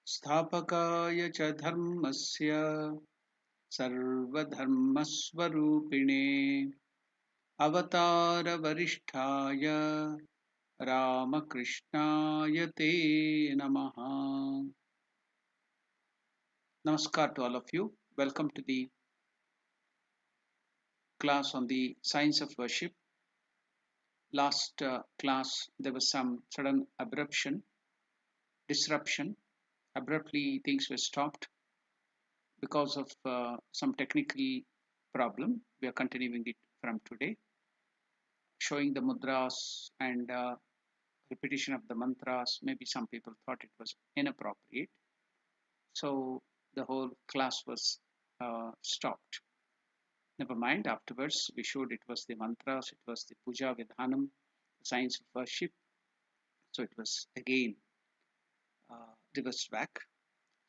स्थापकाय च धर्मस्य सर्वधर्मस्वरूपिणे अवतारवरिष्ठाय Ramakrishnaaya te namaha. Namaskar to all of you. Welcome to the class on the science of worship. Last class there was some sudden disruption. Abruptly things were stopped because of some technical problem. We are continuing it from today, showing the mudras and repetition of the mantras. Maybe some people thought it was inappropriate, so the whole class was stopped. Never mind, afterwards we showed it was the mantras, it was the puja vidhanam, the science of worship. So it was again reversed back.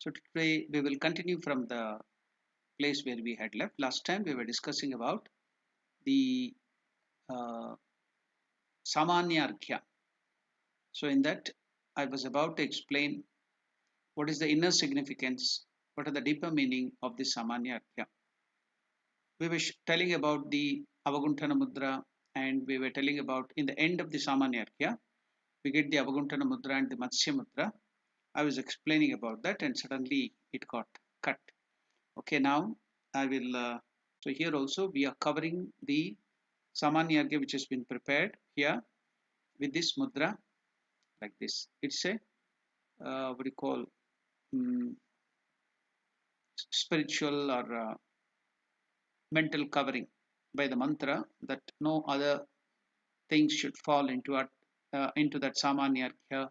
So today we will continue from the place where we had left. Last time we were discussing about the uh, Samanya Arghya. So in that I was about to explain what is the inner significance, what are the deeper meaning of the Samanya Arghya. We were telling about the Avaguntana Mudra, and we were telling about in the end of the Samanya Arghya, we get the Avaguntana Mudra and the Matsya Mudra. I was explaining about that and suddenly it got cut. Okay, now I will, so here also we are covering the Samanya Arghya which has been prepared here with this mudra like this. It's a, what do you call, spiritual or mental covering by the mantra that no other things should fall into that Samanya Arghya,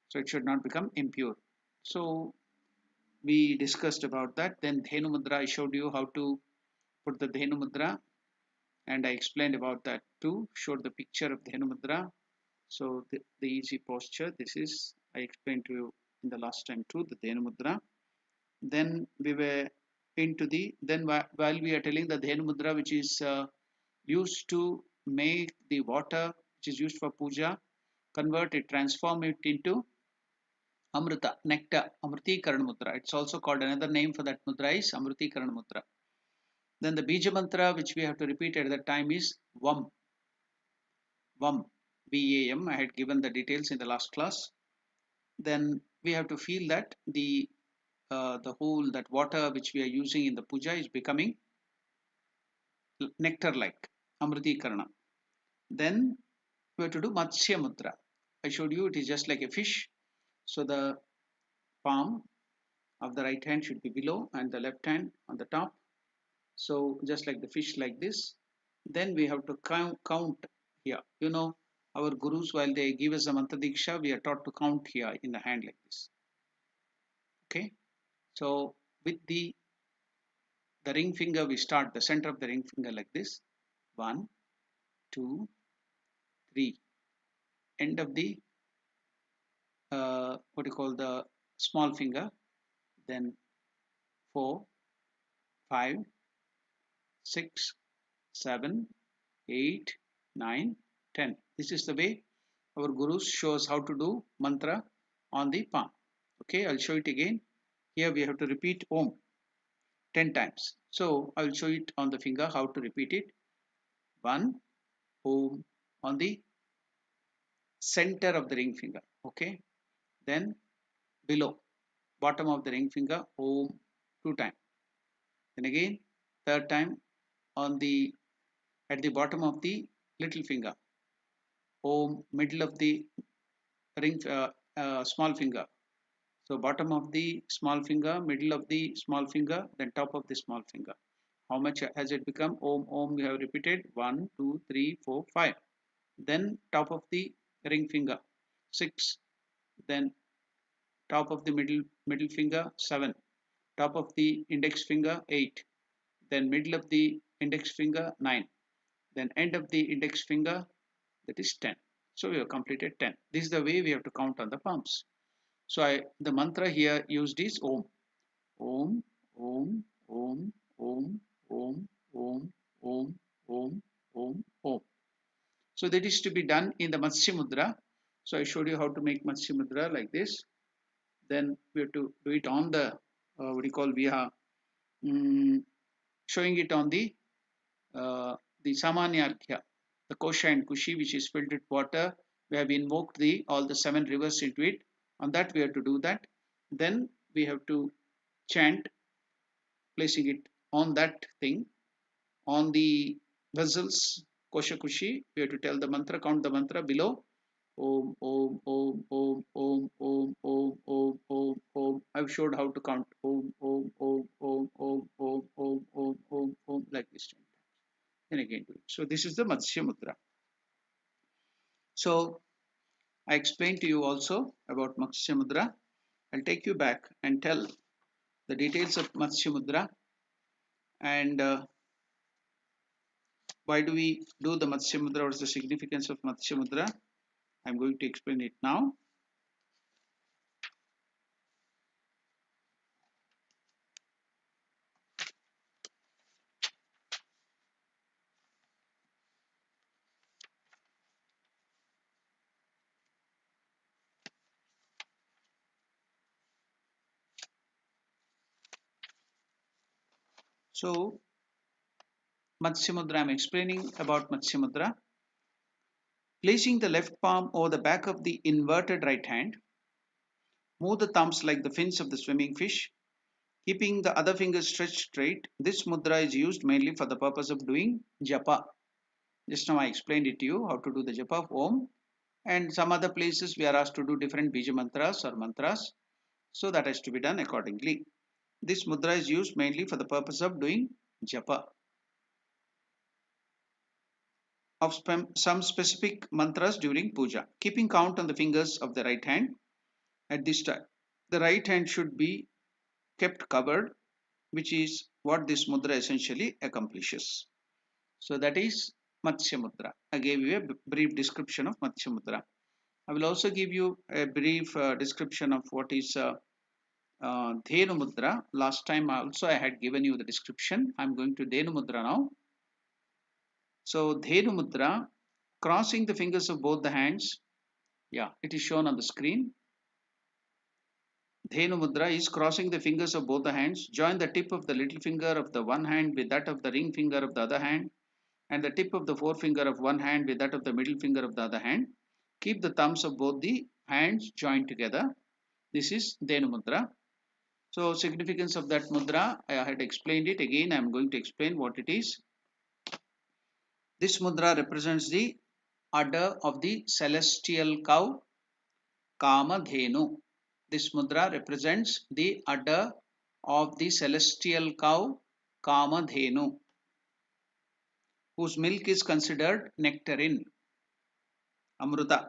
so it should not become impure. So we discussed about that. Then Dhenu Mudra, I showed you how to put the Dhenu Mudra, and I explained about that too, showed the picture of Dhenu Mudra. So the easy posture, this is, I explained to you in the last time too, the Dhenu Mudra. Then we were into then while we are telling the Dhenu Mudra, which is used to make the water, which is used for puja, convert it, transform it into Amrita, nectar, Amrutikaran Mudra. It's also called, another name for that mudra is Amrutikaran Mudra. Then the Bija mantra which we have to repeat at that time is VAM. VAM, VAM. I had given the details in the last class. Then we have to feel that the whole, that water which we are using in the puja is becoming nectar like, Amrutikarana. Then we have to do Matsya Mudra. I showed you it is just like a fish. So the palm of the right hand should be below and the left hand on the top. So just like the fish like this. Then we have to count here. You know, our gurus, while they give us a mantra diksha, we are taught to count here in the hand like this. Okay. So with the ring finger, we start the center of the ring finger like this. 1, 2, 3. End of the what you call the small finger. Then 4, 5, 6, 7, 8, 9, 10. This is the way our gurus show us how to do mantra on the palm. Okay, I'll show it again. Here we have to repeat Om 10 times. So I'll show it on the finger how to repeat it. 1, Om on the center of the ring finger. Okay, then below, bottom of the ring finger, Om 2 times. Then again, third time on the, at the bottom of the little finger, Om, middle of the ring, small finger. So bottom of the small finger, middle of the small finger, then top of the small finger. How much has it become? Om, Om, we have repeated 1, 2, 3, 4, 5. Then top of the ring finger, 6. Then top of the middle finger, 7. Top of the index finger, 8. Then middle of the index finger, 9. Then end of the index finger, that is 10. So we have completed 10. This is the way we have to count on the palms. So the mantra here used is Om. Om, Om, Om, Om, Om, Om, Om, Om, Om, Om. So that is to be done in the Matsya Mudra. So I showed you how to make Matsya Mudra like this. then we have to do it on the what do you call, we are mm, showing it on the Samanyarkhya, the Kosha and Kushi, which is filled with water. We have invoked the all the 7 rivers into it. On that we have to do that. Then we have to chant, placing it on that thing, on the vessels, Kosha Kushi. We have to tell the mantra, count the mantra below. Om, Om, Om, Om, Om, Om, Om, Om, Om, Om. I've showed how to count Om, Om, Om, Om, Om, Om, Om, Om, Om, Om, like this. Then again do it. So this is the Matsya Mudra. So I explained to you also about Matsya Mudra. I'll take you back and tell the details of Matsya Mudra and why do we do the Matsya Mudra, what is the significance of Matsya Mudra. I'm going to explain it now. So Matsya Mudra, I'm explaining about Matsya Mudra. Placing the left palm over the back of the inverted right hand, move the thumbs like the fins of the swimming fish, keeping the other fingers stretched straight. This mudra is used mainly for the purpose of doing japa. Just now I explained it to you how to do the japa of Om, and some other places we are asked to do different bija mantras or mantras, so that has to be done accordingly. This mudra is used mainly for the purpose of doing japa of some specific mantras during puja, keeping count on the fingers of the right hand. At this time, the right hand should be kept covered, which is what this mudra essentially accomplishes. So that is Matsya Mudra. I gave you a brief description of Matsya Mudra. I will also give you a brief description of what is Dhenu Mudra. Last time also I had given you the description. I am going to Dhenu Mudra now. So Dhenu Mudra, crossing the fingers of both the hands. Yeah, it is shown on the screen. Dhenu Mudra is crossing the fingers of both the hands. Join the tip of the little finger of the one hand with that of the ring finger of the other hand, and the tip of the forefinger of one hand with that of the middle finger of the other hand. Keep the thumbs of both the hands joined together. This is Dhenu Mudra. So significance of that mudra, I had explained it. Again, I am going to explain what it is. This mudra represents the udder of the celestial cow, Kamadhenu. This mudra represents the udder of the celestial cow, Kamadhenu, whose milk is considered nectarine, Amruta.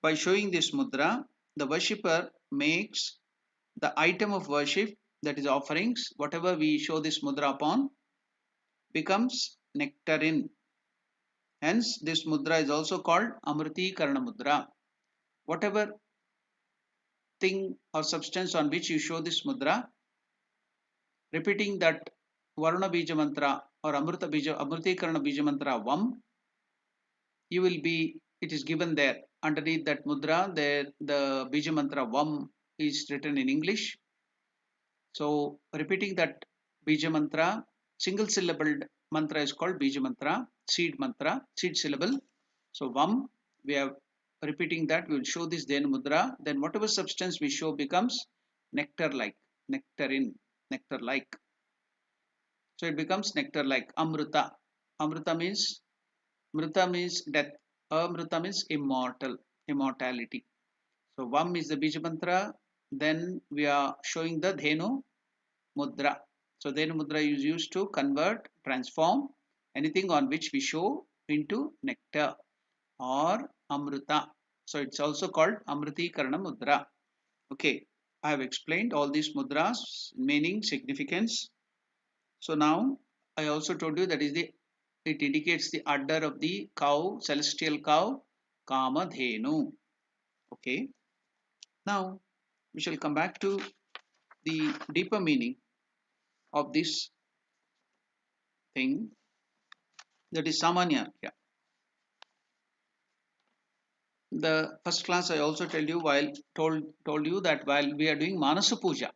By showing this mudra, the worshipper makes the item of worship, that is offerings, whatever we show this mudra upon, becomes nectarine. Hence, this mudra is also called Amriti Karana Mudra. Whatever thing or substance on which you show this mudra, repeating that Varuna Bija Mantra or Amriti Karana Bija Mantra Vam, you will be, it is given there underneath that mudra, there the Bija Mantra Vam is written in English. So repeating that Bija Mantra, single syllabled mantra is called Bija Mantra, seed syllable. So Vam, we are repeating that, we will show this Dhenu Mudra, then whatever substance we show becomes nectar-like, nectarine, nectar-like. So it becomes nectar-like, Amrita. Amrita means, Mrita means death, Amrita means immortal, immortality. So Vam is the Bija Mantra, then we are showing the Dhenu Mudra. So Dhenu Mudra is used to convert, transform anything on which we show into nectar or Amrita. So it's also called Amriti Karana Mudra. Okay, I have explained all these mudras, meaning, significance. So now I also told you that is the, it indicates the udder of the cow, celestial cow, Kamadhenu. Okay, now we shall come back to the deeper meaning of this thing, that is Samanya. Yeah. the first class I also told you that while we are doing Manasa Puja,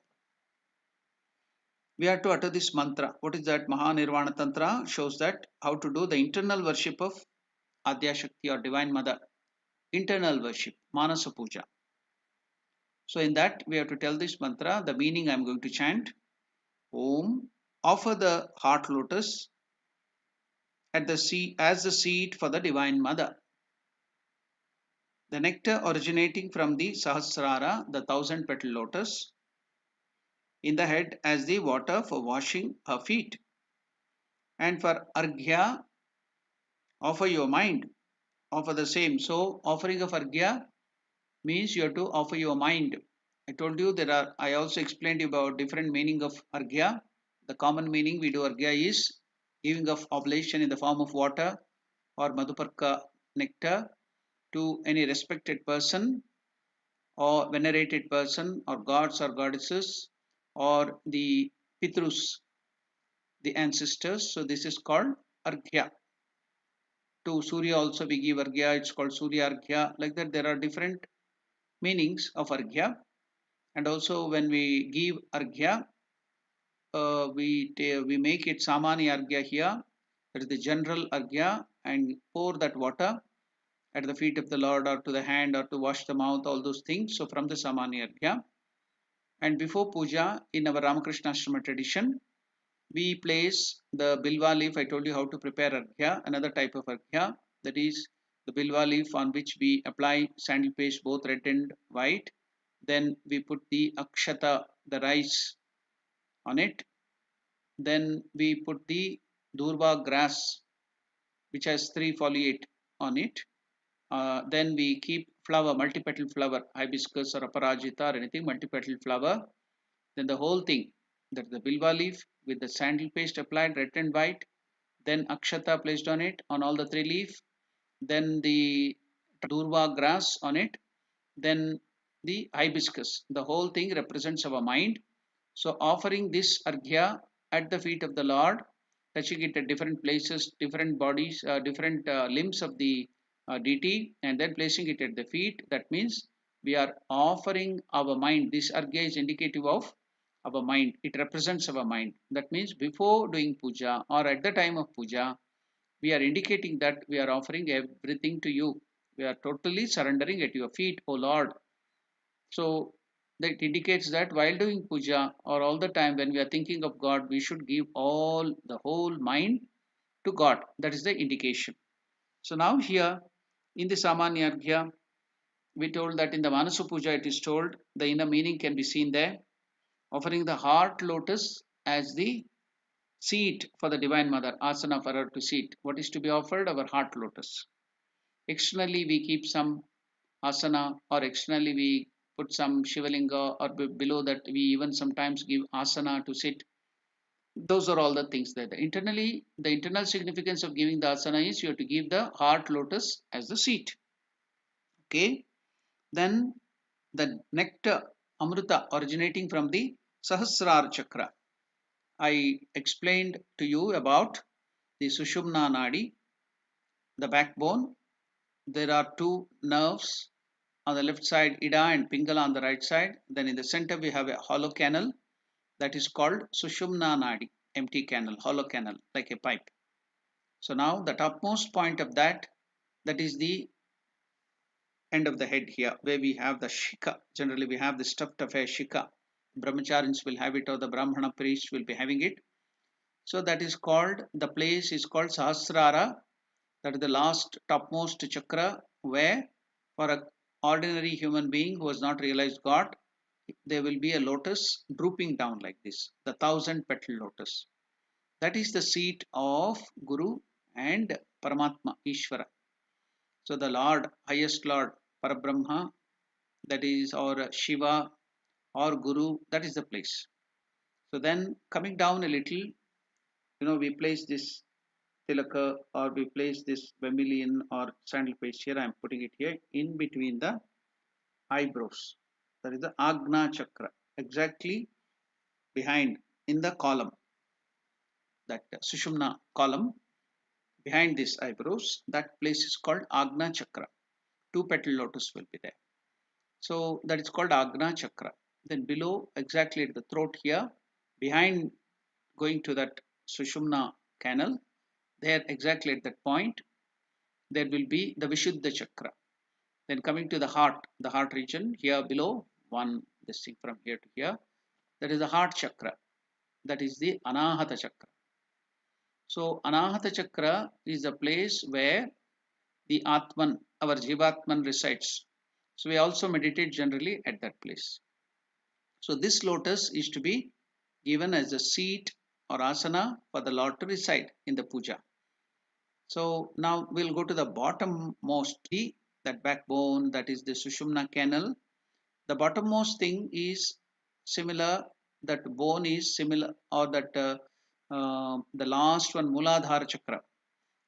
we have to utter this mantra. What is that? Mahanirvana Tantra shows that how to do the internal worship of Adya Shakti or Divine Mother. Internal worship, Manasa Puja. So in that we have to tell this mantra. The meaning I am going to chant. Om. Offer the heart lotus at the sea as the seed for the Divine Mother. The nectar originating from the Sahasrara, the thousand petal lotus, in the head as the water for washing her feet. And for Arghya, offer your mind. Offer the same. So offering of Arghya means you have to offer your mind. I told you I also explained you about different meaning of Arghya. The common meaning we do Arghya is giving of oblation in the form of water or Madhuparka nectar to any respected person or venerated person or gods or goddesses or the Pitrus, the ancestors. So this is called Arghya. To Surya also we give Arghya, it's called Surya Arghya. Like that there are different meanings of Arghya. And also when we give Arghya, we make it Samani Arghya here. That is the general Arghya, and pour that water at the feet of the Lord or to the hand or to wash the mouth, all those things. So from the Samani Arghya. And before puja in our Ramakrishna Ashrama tradition, we place the bilva leaf. I told you how to prepare arghya, another type of arghya, that is the bilva leaf on which we apply sandal paste, both red and white. Then we put the akshata, the rice, on it. Then we put the durva grass, which has 3 foliate on it. Then we keep flower, multi-petal flower, hibiscus or aparajita or anything, multi-petal flower. Then the whole thing, that the bilva leaf with the sandal paste applied, red and white, then akshata placed on it on all the 3 leaf, then the durva grass on it, then the hibiscus. The whole thing represents our mind. So offering this arghya at the feet of the Lord, touching it at different places, different bodies, different limbs of the deity, and then placing it at the feet. That means we are offering our mind. This arghya is indicative of our mind. It represents our mind. That means before doing puja or at the time of puja, we are indicating that we are offering everything to you. We are totally surrendering at your feet, O Lord. So that indicates that while doing puja or all the time when we are thinking of God, we should give all the whole mind to God. That is the indication. So now here in the Samanya Arghya, we told that in the Manasa Puja it is told the inner meaning can be seen there. Offering the heart lotus as the seat for the Divine Mother, asana for her to sit. What is to be offered? Our heart lotus. Externally we keep some asana, or externally we put some shivalinga, or below that we even sometimes give asana to sit. Those are all the things that internally, the internal significance of giving the asana is you have to give the heart lotus as the seat. Okay, then the nectar amrita originating from the Sahasrara chakra. I explained to you about the Sushumna Nadi, the backbone. There are 2 nerves on the left side, Ida and Pingala on the right side. Then in the center we have a hollow canal that is called Sushumna Nadi, empty canal, hollow canal, like a pipe. So now the topmost point of that is the end of the head here, where we have the shika. Generally we have the stuffed affair shika. Brahmacharis will have it, or the Brahmana priest will be having it. So that is called, the place is called Sahasrara. That is the last topmost chakra, where for an ordinary human being who has not realized God, there will be a lotus drooping down like this, the 1000 petal lotus. That is the seat of Guru and Paramatma, Ishvara. So the Lord, highest Lord, Parabrahma, that is, or Shiva or Guru, that is the place. So then coming down a little, we place this tilaka, or we place this vermilion or sandal paste here. I am putting it here in between the eyebrows. That is the Agna chakra, exactly behind in the column, that Sushumna column, behind this eyebrows. That place is called Agna chakra. two petal lotus will be there. So that is called Agna Chakra. Then below, exactly at the throat here, behind going to that Sushumna canal, there exactly at that point, there will be the Vishuddha Chakra. Then coming to the heart region here below, one this thing from here to here, that is the heart chakra. That is the Anahata Chakra. So Anahata Chakra is a place where the Atman, our Jivatman resides. So we also meditate generally at that place. So this lotus is to be given as a seat or asana for the Lord to reside in the puja. So now we'll go to the bottommost, that backbone, that is the Sushumna canal. The bottommost thing is similar, that bone is similar, or that the last one, Muladhara Chakra,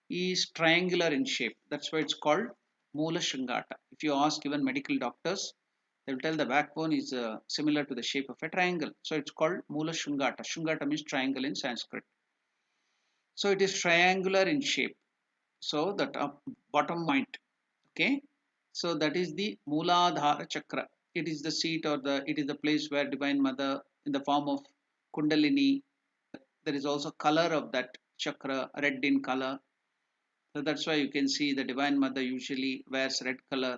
is triangular in shape. That's why it's called Mula Shringata. If you ask even medical doctors, they will tell the backbone is similar to the shape of a triangle. So it's called Mula Shringata. Shringata means triangle in Sanskrit. So it is triangular in shape. So the bottom point, okay. So that is the Muladhara Chakra. It is the seat, or it is the place where Divine Mother in the form of Kundalini. There is also color of that chakra, red in color. So that's why you can see the Divine Mother usually wears red color.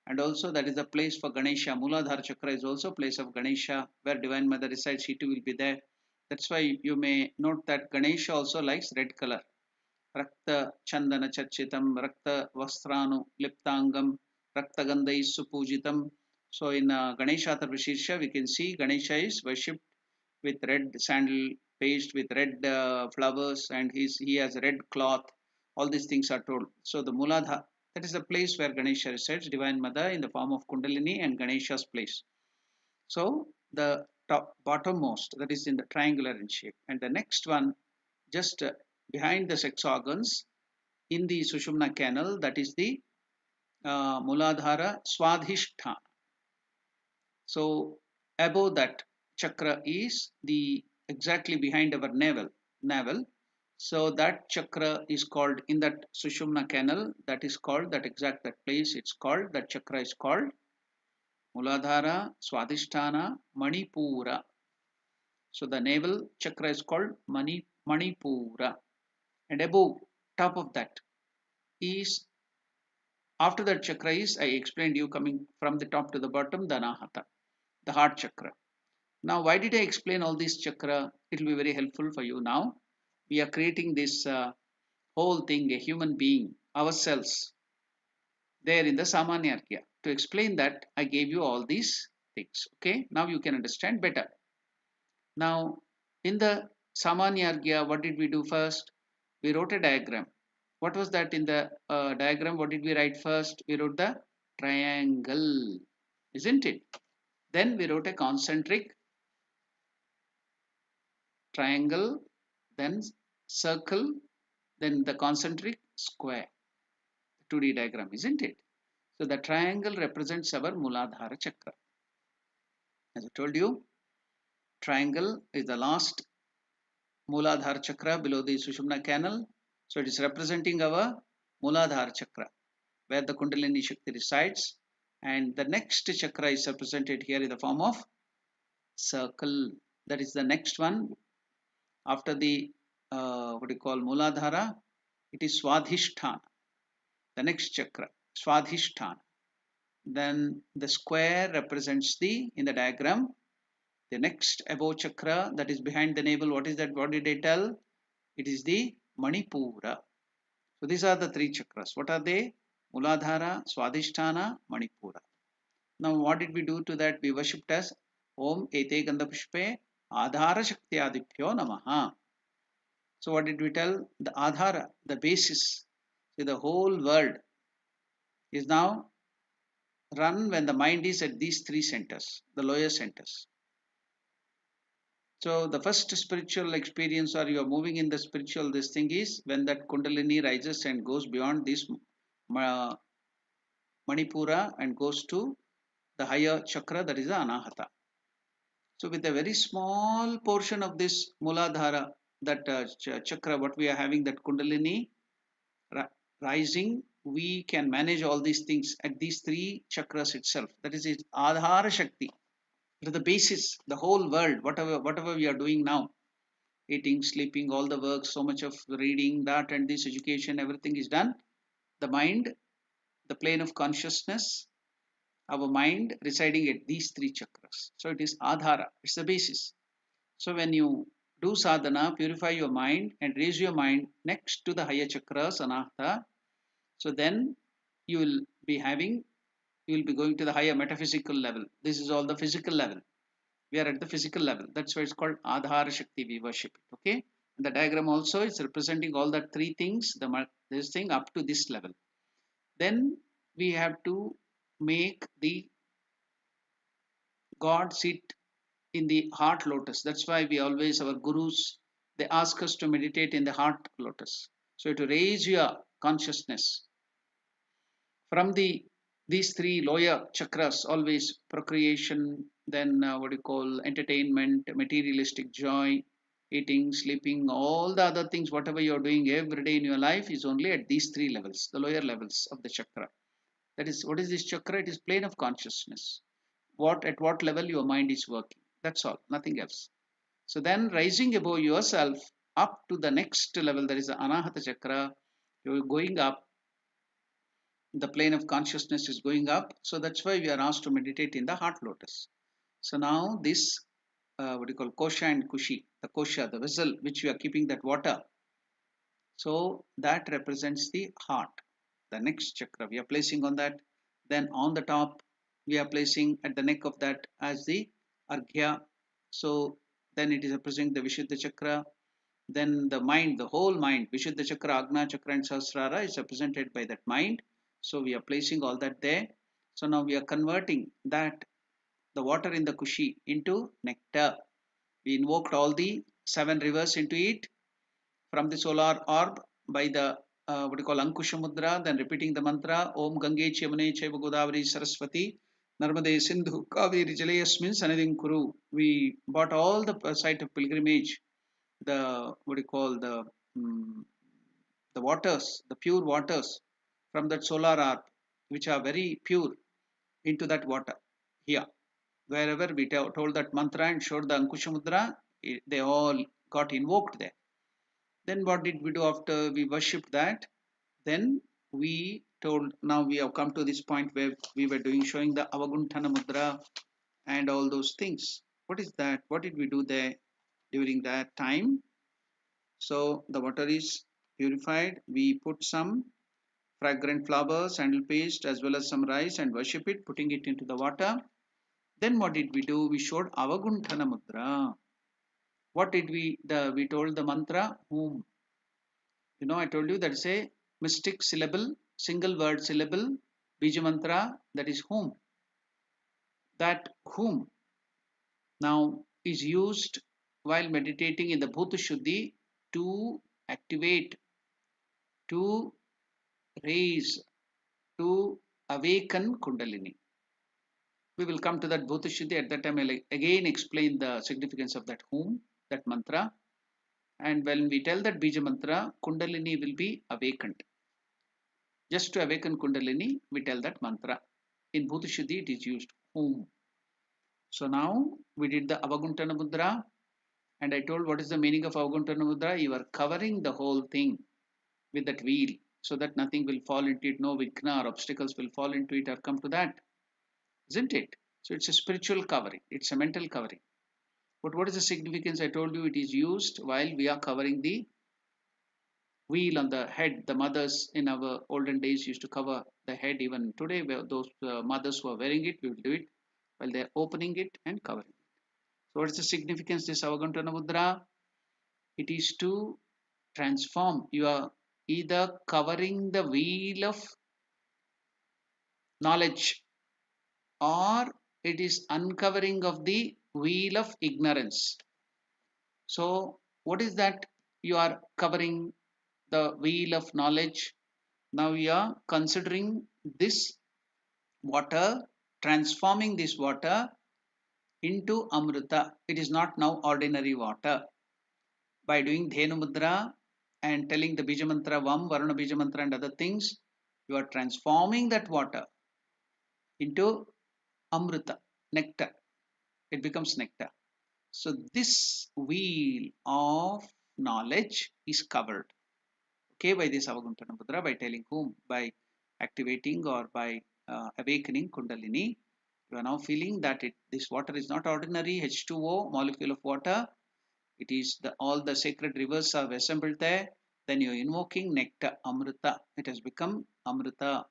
And also that is the place for Ganesha. Muladhara Chakra is also a place of Ganesha where Divine Mother resides. She too will be there. That's why you may note that Ganesha also likes red color. Rakta Chandana Chachitam, Rakta Vastranu Liptangam, Rakta Gandhai Supujitam. So in Ganesha Tarvishesha, we can see Ganesha is worshipped with red sandal paste, with red flowers, and he has red cloth. All these things are told. So the Muladhara, that is the place where Ganesha resides, Divine Mother in the form of Kundalini and Ganesha's place. So the bottommost, that is in the triangular in shape. And the next one, just behind the sex organs in the Sushumna canal, that is the Muladhara Swadhisthana. So above that chakra is the exactly behind our navel. So that chakra is called, in that Sushumna canal, that is called, that place, it's called, that chakra is called Muladhara Swadhisthana Manipura. So the navel chakra is called Manipura. And above, top of that is, after that chakra is, I explained you, coming from the top to the bottom, the Anahata, the heart chakra. Now, why did I explain all this chakra? It will be very helpful for you now. We are creating this whole thing, a human being, ourselves, there in the Samanyargya. To explain that, I gave you all these things. Okay, now you can understand better. Now, in the Samanyargya, what did we do first? We wrote a diagram. What was that in the diagram? What did we write first? We wrote the triangle, isn't it? Then we wrote a concentric triangle, then circle, then the concentric square. 2D diagram, isn't it? So the triangle represents our Muladhara Chakra. As I told you, triangle is the last Muladhara Chakra below the Sushumna canal. So it is representing our Muladhara Chakra, where the Kundalini Shakti resides. And the next chakra is represented here in the form of circle. That is the next one. After the what do you call Muladhara, it is Swadhisthana, the next chakra, Swadhisthana. Then the square represents in the diagram, the next above chakra, that is behind the navel. What is that? What did I tell? It is the Manipura. So these are the three chakras. What are they? Muladhara, Swadhisthana, Manipura. Now what did we do to that? We worshipped as Om Ete Gandha Pushpe Adhara Shakti Adipyo Namaha. So what did we tell? The Adhara, the basis. See, the whole world is now run when the mind is at these three centers, the lower centers. So the first spiritual experience, or you are moving in the spiritual, this thing is when that Kundalini rises and goes beyond this Manipura and goes to the higher chakra, that is the Anahata. So with a very small portion of this Muladhara, that chakra, what we are having, that Kundalini rising we can manage all these things at these three chakras itself. That is its Adhara Shakti. It is the basis, the whole world, whatever we are doing now, eating, sleeping, all the work, so much of reading, that and this education, everything is done. The mind, the plane of consciousness, our mind residing at these three chakras. So it is Adhara, it's the basis. So when you do sadhana, purify your mind and raise your mind next to the higher chakras, Anahata, so then you will be having, you will be going to the higher metaphysical level. This is all the physical level. We are at the physical level. That's why it's called Adhara Shakti. We worship it. Okay. And the diagram also is representing all the three things. This thing up to this level. Then we have to make the God sit in the heart lotus. That's why we always, our gurus, they ask us to meditate in the heart lotus. So to raise your consciousness from these three lower chakras, always procreation, then what do you call, entertainment, materialistic joy, eating, sleeping, all the other things, whatever you're doing every day in your life is only at these three levels, the lower levels of the chakra. That is, what is this chakra? It is plane of consciousness. What, at what level your mind is working, that's all, nothing else. So then rising above yourself up to the next level, that is the Anahata chakra, you're going up, the plane of consciousness is going up. So that's why we are asked to meditate in the heart lotus. So now this, what do you call, kosha and kushi, the kosha, the vessel which we are keeping that water. So that represents the heart, the next chakra we are placing on that. Then on the top, we are placing at the neck of that as the arghya. So then it is representing the Vishuddha chakra. Then the mind, the whole mind, Vishuddha chakra, Agna chakra and Sahasrara is represented by that mind. So we are placing all that there. So now we are converting that, the water in the kushi, into nectar. We invoked all the 7 rivers into it from the solar orb by the what do you call, Ankusha Mudra, then repeating the mantra Om Gange Yamune Chaiva Godavari Saraswati Narmade Sindhu Kaveri Jalayasmin Sanadin Kuru. We bought all the site of pilgrimage, the what do you call, um, the waters, the pure waters from that solar orb, which are very pure, into that water here. Wherever we told that mantra and showed the Ankusha Mudra, they all got invoked there. Then what did we do after we worshipped that? Then we told, now we have come to this point where we were doing, showing the Avaguntana Mudra and all those things. What is that? What did we do there during that time? So the water is purified. We put some fragrant flowers, sandal paste, as well as some rice and worship it, putting it into the water. Then what did we do? We showed Avaguntana Mudra. What did we told the mantra whom. I told you that is a mystic syllable, single word syllable, bija mantra, that is whom. That whom now is used while meditating in the Bhuta Shuddhi to activate, to raise, to awaken Kundalini. We will come to that Bhuta Shuddhi. At that time, I'll again explain the significance of that whom, that mantra. And when we tell that Bija mantra, Kundalini will be awakened. Just to awaken Kundalini, we tell that mantra. In Bhuta Shuddhi, it is used whom. So now we did the Avaguntana Mudra, and I told what is the meaning of Avaguntana Mudra. You are covering the whole thing with that wheel so that nothing will fall into it, no vikna or obstacles will fall into it or come to that. Isn't it? So it's a spiritual covering, it's a mental covering. But what is the significance? I told you it is used while we are covering the wheel on the head. The mothers in our olden days used to cover the head. Even today, those mothers who are wearing it will do it while they are opening it and covering it. So what is the significance of this Avagantana Mudra? It is to transform. You are either covering the wheel of knowledge, or it is uncovering of the wheel of ignorance. So what is that? You are covering the wheel of knowledge. Now we are considering this water, transforming this water into Amrita. It is not now ordinary water. By doing Dhenu Mudra and telling the Bija Mantra Vam, Varuna Bija Mantra and other things, You are transforming that water into amrita, nectar. It becomes nectar. So this wheel of knowledge is covered, okay, by this Avaguntana Mudra, by telling whom? By activating or by awakening Kundalini. You are now feeling that this water is not ordinary H2O molecule of water. It is all the sacred rivers have assembled there. Then you are invoking nectar, Amrita. It has become Amrita,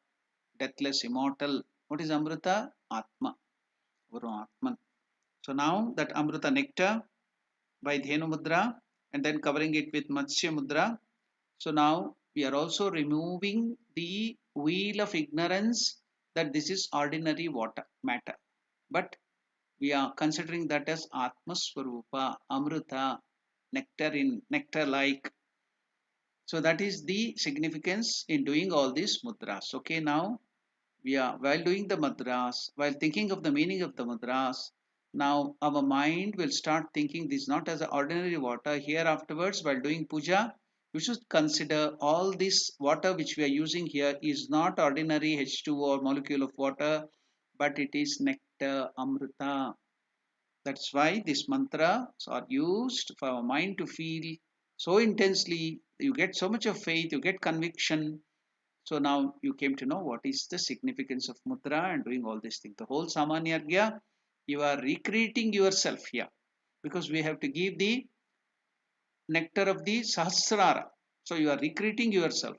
deathless, immortal. What is Amrita? Atma, Guru Atman. So now that Amrita nectar by Dhenu Mudra and then covering it with Matsya Mudra. So now we are also removing the wheel of ignorance that this is ordinary water, matter. But we are considering that as Atma Swarupa, Amrita, nectar like. So that is the significance in doing all these mudras. Okay, now we are, while doing the mudras, while thinking of the meaning of the mudras, now our mind will start thinking this not as an ordinary water. Here afterwards, while doing puja, we should consider all this water which we are using here is not ordinary H2O or molecule of water, but it is nectar, amrita. That's why these mantras are used for our mind to feel so intensely. You get so much of faith, you get conviction. So now you came to know what is the significance of mudra and doing all these things. The whole Samanyargya, you are recreating yourself here because we have to give the nectar of the Sahasrara. So you are recreating yourself.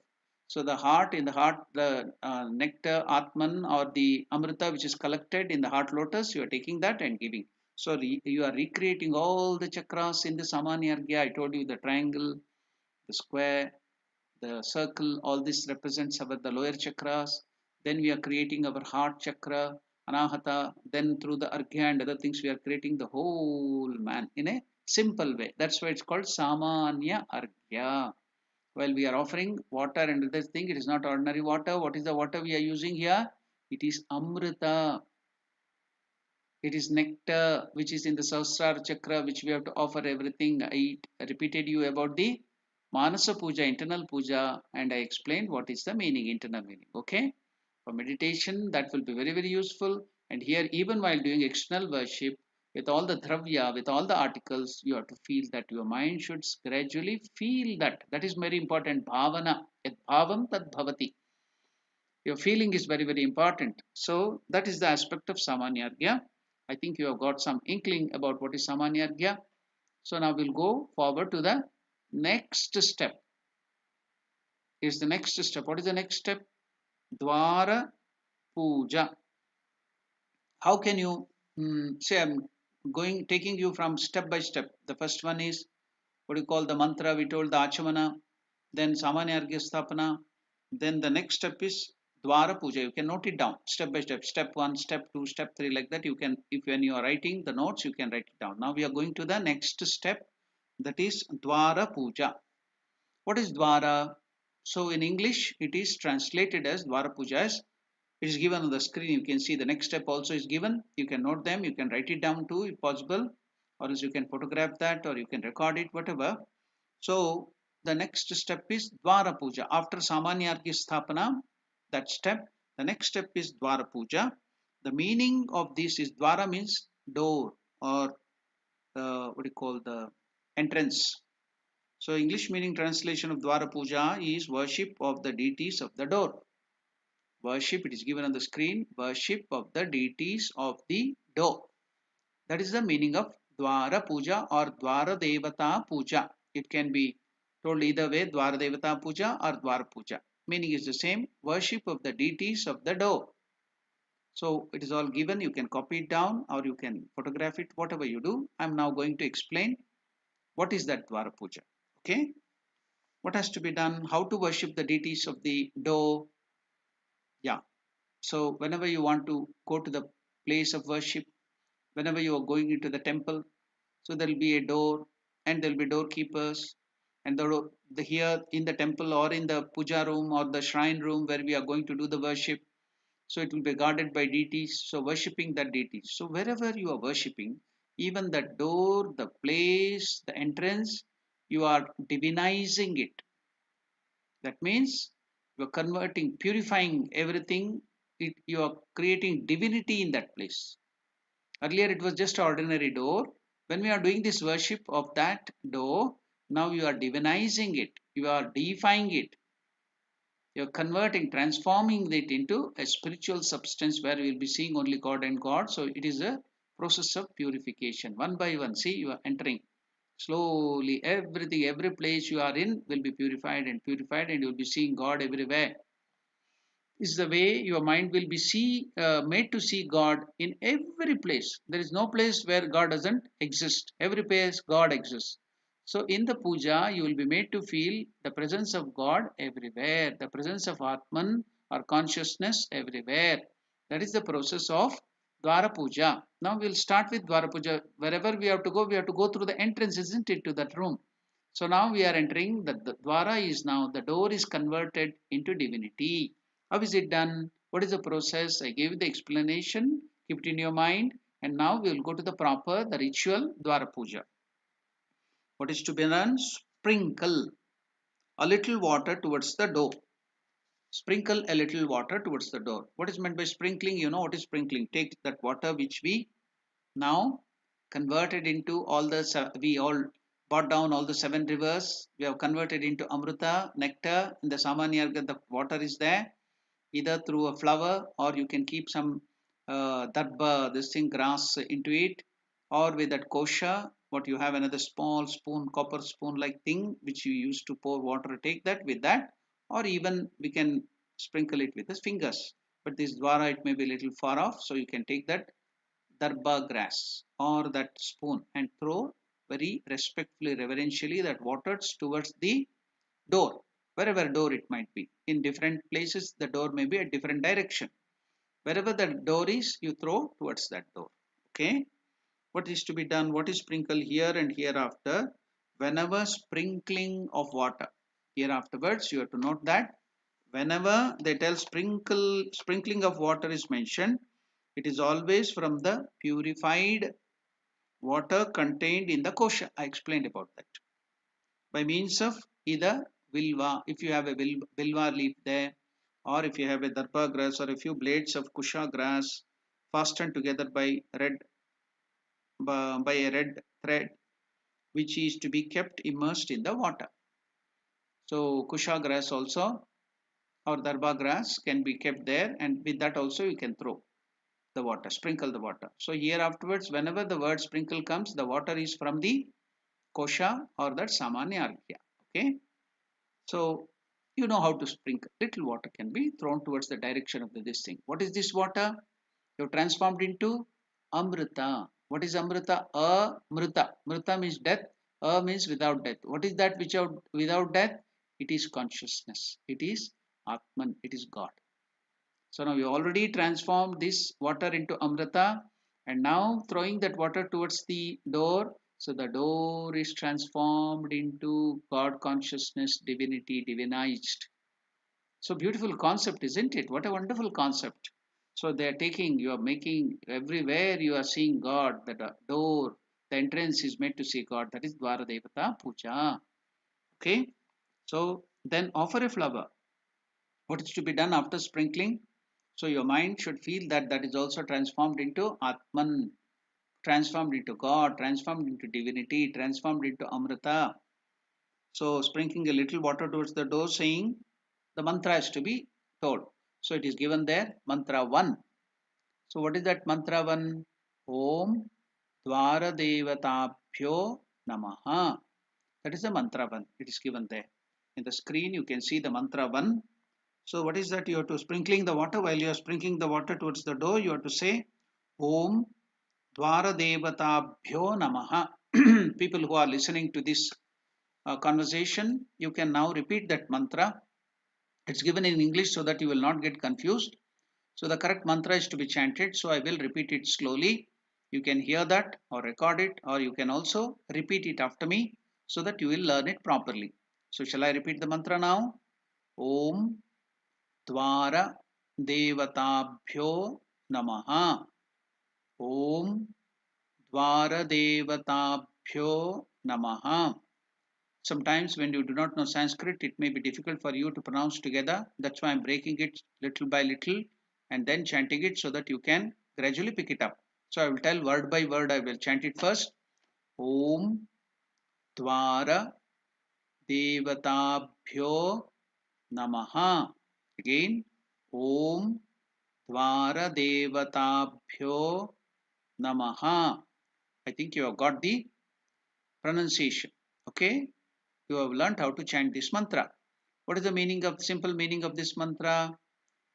So the heart, in the heart, the nectar, Atman or the Amrita which is collected in the heart lotus, you are taking that and giving. So you are recreating all the chakras in the Samanyargya. I told you the triangle, the square, the circle, all this represents our the lower chakras. Then we are creating our heart chakra, anahata. Then through the arghya and other things, we are creating the whole man in a simple way. That's why it's called samanya arghya. While we are offering water and other thing, it is not ordinary water. What is the water we are using here? It is amrita. It is nectar which is in the Sahasrara chakra, which we have to offer everything. I repeated you about the Manasa Puja, internal puja, and I explained what is the meaning, internal meaning. Okay? For meditation, that will be very, very useful. And here, even while doing external worship, with all the dravya, with all the articles, you have to feel that your mind should gradually feel that. That is very important. Bhavana. Yat bhavam tad bhavati. Your feeling is very, very important. So that is the aspect of Samanyargya. I think you have got some inkling about what is Samanyargya. So now we'll go forward to the next step. Is the next step. What is the next step? Dvara Puja. How can you say I'm taking you from step by step. The first one is what you call the mantra. We told the Achamana, then Samanyargya Sthapana. Then the next step is Dvara Puja. You can note it down step by step. Step 1, step 2, step 3, like that. You can, if when you are writing the notes, you can write it down. Now we are going to the next step, that is Dvara Puja. What is Dvara? So in English, it is translated as Dvara Puja. As it is given on the screen. You can see the next step also is given. You can note them. You can write it down too if possible, or else you can photograph that, or you can record it, whatever. So the next step is Dvara Puja. After Samanyargya Sthapana, that step, the next step is Dvara Puja. The meaning of this is Dvara means door, or what do you call the entrance. So English meaning translation of Dvara Puja is worship of the deities of the door. Worship, it is given on the screen, worship of the deities of the door. That is the meaning of Dvara Puja or Dvara Devata Puja. It can be told either way, Dvara Devata Puja or Dvara Puja. Meaning is the same, worship of the deities of the door. So it is all given, you can copy it down or you can photograph it, whatever you do. I am now going to explain what is that Dvara Puja. Okay, what has to be done, how to worship the deities of the door. Yeah, so whenever you want to go to the place of worship, whenever you are going into the temple, so there will be a door and there will be doorkeepers, and here in the temple or in the puja room or the shrine room where we are going to do the worship, so it will be guarded by deities, so worshipping that deities. So wherever you are worshipping, even the door, the place, the entrance, you are divinizing it. That means You are converting, purifying everything. You are creating divinity in that place. Earlier it was just ordinary door. When we are doing this worship of that door, now you are divinizing it. You are deifying it. You are converting, transforming it into a spiritual substance where you will be seeing only God and God. So it is a process of purification. One by one, see, you are entering. Slowly, everything, every place you are in will be purified, and you will be seeing God everywhere. Is the way your mind will be made to see God in every place. There is no place where God doesn't exist. Every place God exists. So in the puja, you will be made to feel the presence of God everywhere, the presence of Atman or consciousness everywhere. That is the process of Dvara Puja. Now we'll start with Dvara Puja. Wherever we have to go through the entrance, isn't it, to that room? So now we are entering the Dvara is now, the door is converted into divinity. How is it done? What is the process? I gave you the explanation. Keep it in your mind. And now we will go to the ritual Dvara Puja. What is to be done? Sprinkle a little water towards the door. Sprinkle a little water towards the door. What is meant by sprinkling? You know what is sprinkling. Take that water which we now converted into we all brought down all the 7 rivers. We have converted into Amrita, nectar. In the Samanyarga, the water is there, either through a flower, or you can keep some this thing grass into it, or with that kosha, what you have another small spoon, copper spoon like thing which you use to pour water, take that with that, or even we can sprinkle it with the fingers. But this dwara, it may be a little far off, so you can take that darba grass or that spoon and throw very respectfully, reverentially, that water towards the door, wherever door it might be. In different places, the door may be a different direction. Wherever the door is, you throw towards that door. Okay. What is to be done? What is sprinkle here and hereafter? Whenever sprinkling of water, here afterwards, you have to note that whenever they tell sprinkling of water is mentioned, it is always from the purified water contained in the kosha. I explained about that. By means of either vilva, if you have a vilva leaf there, or if you have a darba grass or a few blades of kusha grass fastened together by a red thread, which is to be kept immersed in the water. So kusha grass also or darba grass can be kept there, and with that also you can throw the water, sprinkle the water. So here afterwards, whenever the word sprinkle comes, the water is from the kosha or that samanya arghya. Okay. So you know how to sprinkle. Little water can be thrown towards the direction of this thing. What is this water? You have transformed into Amrita. What is Amrita? Amrita. Mrita means death. Means without death. What is that which without death? It is consciousness. It is Atman. It is God. So now we already transformed this water into Amrita, and now throwing that water towards the door. So the door is transformed into God consciousness, divinity, divinized. So beautiful concept, isn't it? What a wonderful concept. So they are taking, you are making everywhere you are seeing God. The door, the entrance is made to see God. That is Dvara Devata Puja. Okay. So then offer a flower. What is to be done after sprinkling? So your mind should feel that that is also transformed into Atman, transformed into God, transformed into divinity, transformed into Amrita. So sprinkling a little water towards the door, saying the mantra is to be told. So it is given there, mantra 1. So what is that mantra 1? Om Dvara Devatabhyo Namaha. That is the mantra 1. It is given there. In the screen you can see the mantra 1. So what is that? You have to sprinkling the water. While you are sprinkling the water towards the door, you have to say Om Dvara Devatabhyo Namaha. People who are listening to this conversation, you can now repeat that mantra. It's given in English so that you will not get confused. So the correct mantra is to be chanted. So I will repeat it slowly. You can hear that or record it, or you can also repeat it after me so that you will learn it properly. So shall I repeat the mantra now? Om Dvara Devatabhyo Namaha. Om Dvara Devatabhyo Namaha. Sometimes when you do not know Sanskrit, it may be difficult for you to pronounce together. That's why I'm breaking it little by little and then chanting it so that you can gradually pick it up. So I will tell word by word. I will chant it first. Om Dvara Devatabhyo Namaha. Again. Om Dvara Devatabhyo Namaha. I think you have got the pronunciation. Okay. You have learnt how to chant this mantra. What is the meaning of simple meaning of this mantra?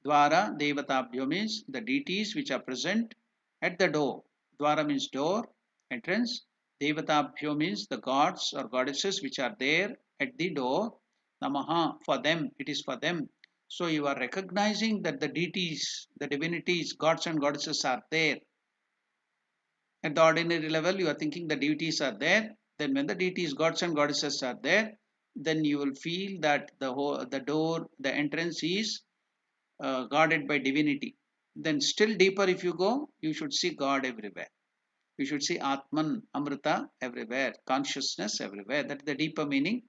Dvara Devatabhyo means the deities which are present at the door. Dvara means door, entrance. Devatabhyo means the gods or goddesses which are there at the door. Namaha, for them, it is for them. So you are recognizing that the deities, the divinities, gods and goddesses are there. At the ordinary level, you are thinking the deities are there. Then when the deities, gods and goddesses are there, then you will feel that the door, the entrance is guarded by divinity. Then still deeper if you go, you should see God everywhere. You should see Atman, Amrita everywhere, consciousness everywhere. That is the deeper meaning.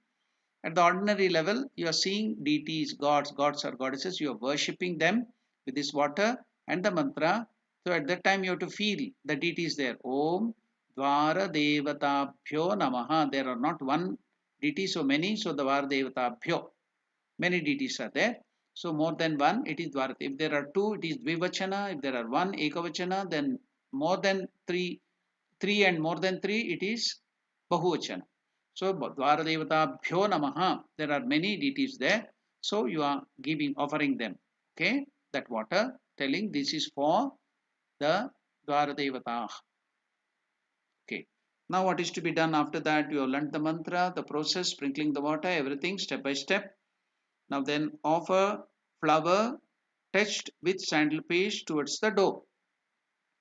At the ordinary level, you are seeing deities, gods or goddesses. You are worshipping them with this water and the mantra. So at that time, you have to feel the deities there. Om Dvara Devatabhyo Namaha. There are not one deity, so many. So Dvara Devatabhyo. Many deities are there. So more than one, it is Dvarati. If there are two, it is Dvivachana. If there are one, Ekavachana, then more than three and more than three, it is Bahuvachana. So Dvara Devata Bhyo Namaha. There are many deities there. So you are offering them. Okay, that water, telling this is for the Dvara Devata. Okay. Now what is to be done after that? You have learnt the mantra, the process, sprinkling the water, everything step by step. Now then offer flower touched with sandal paste towards the dough.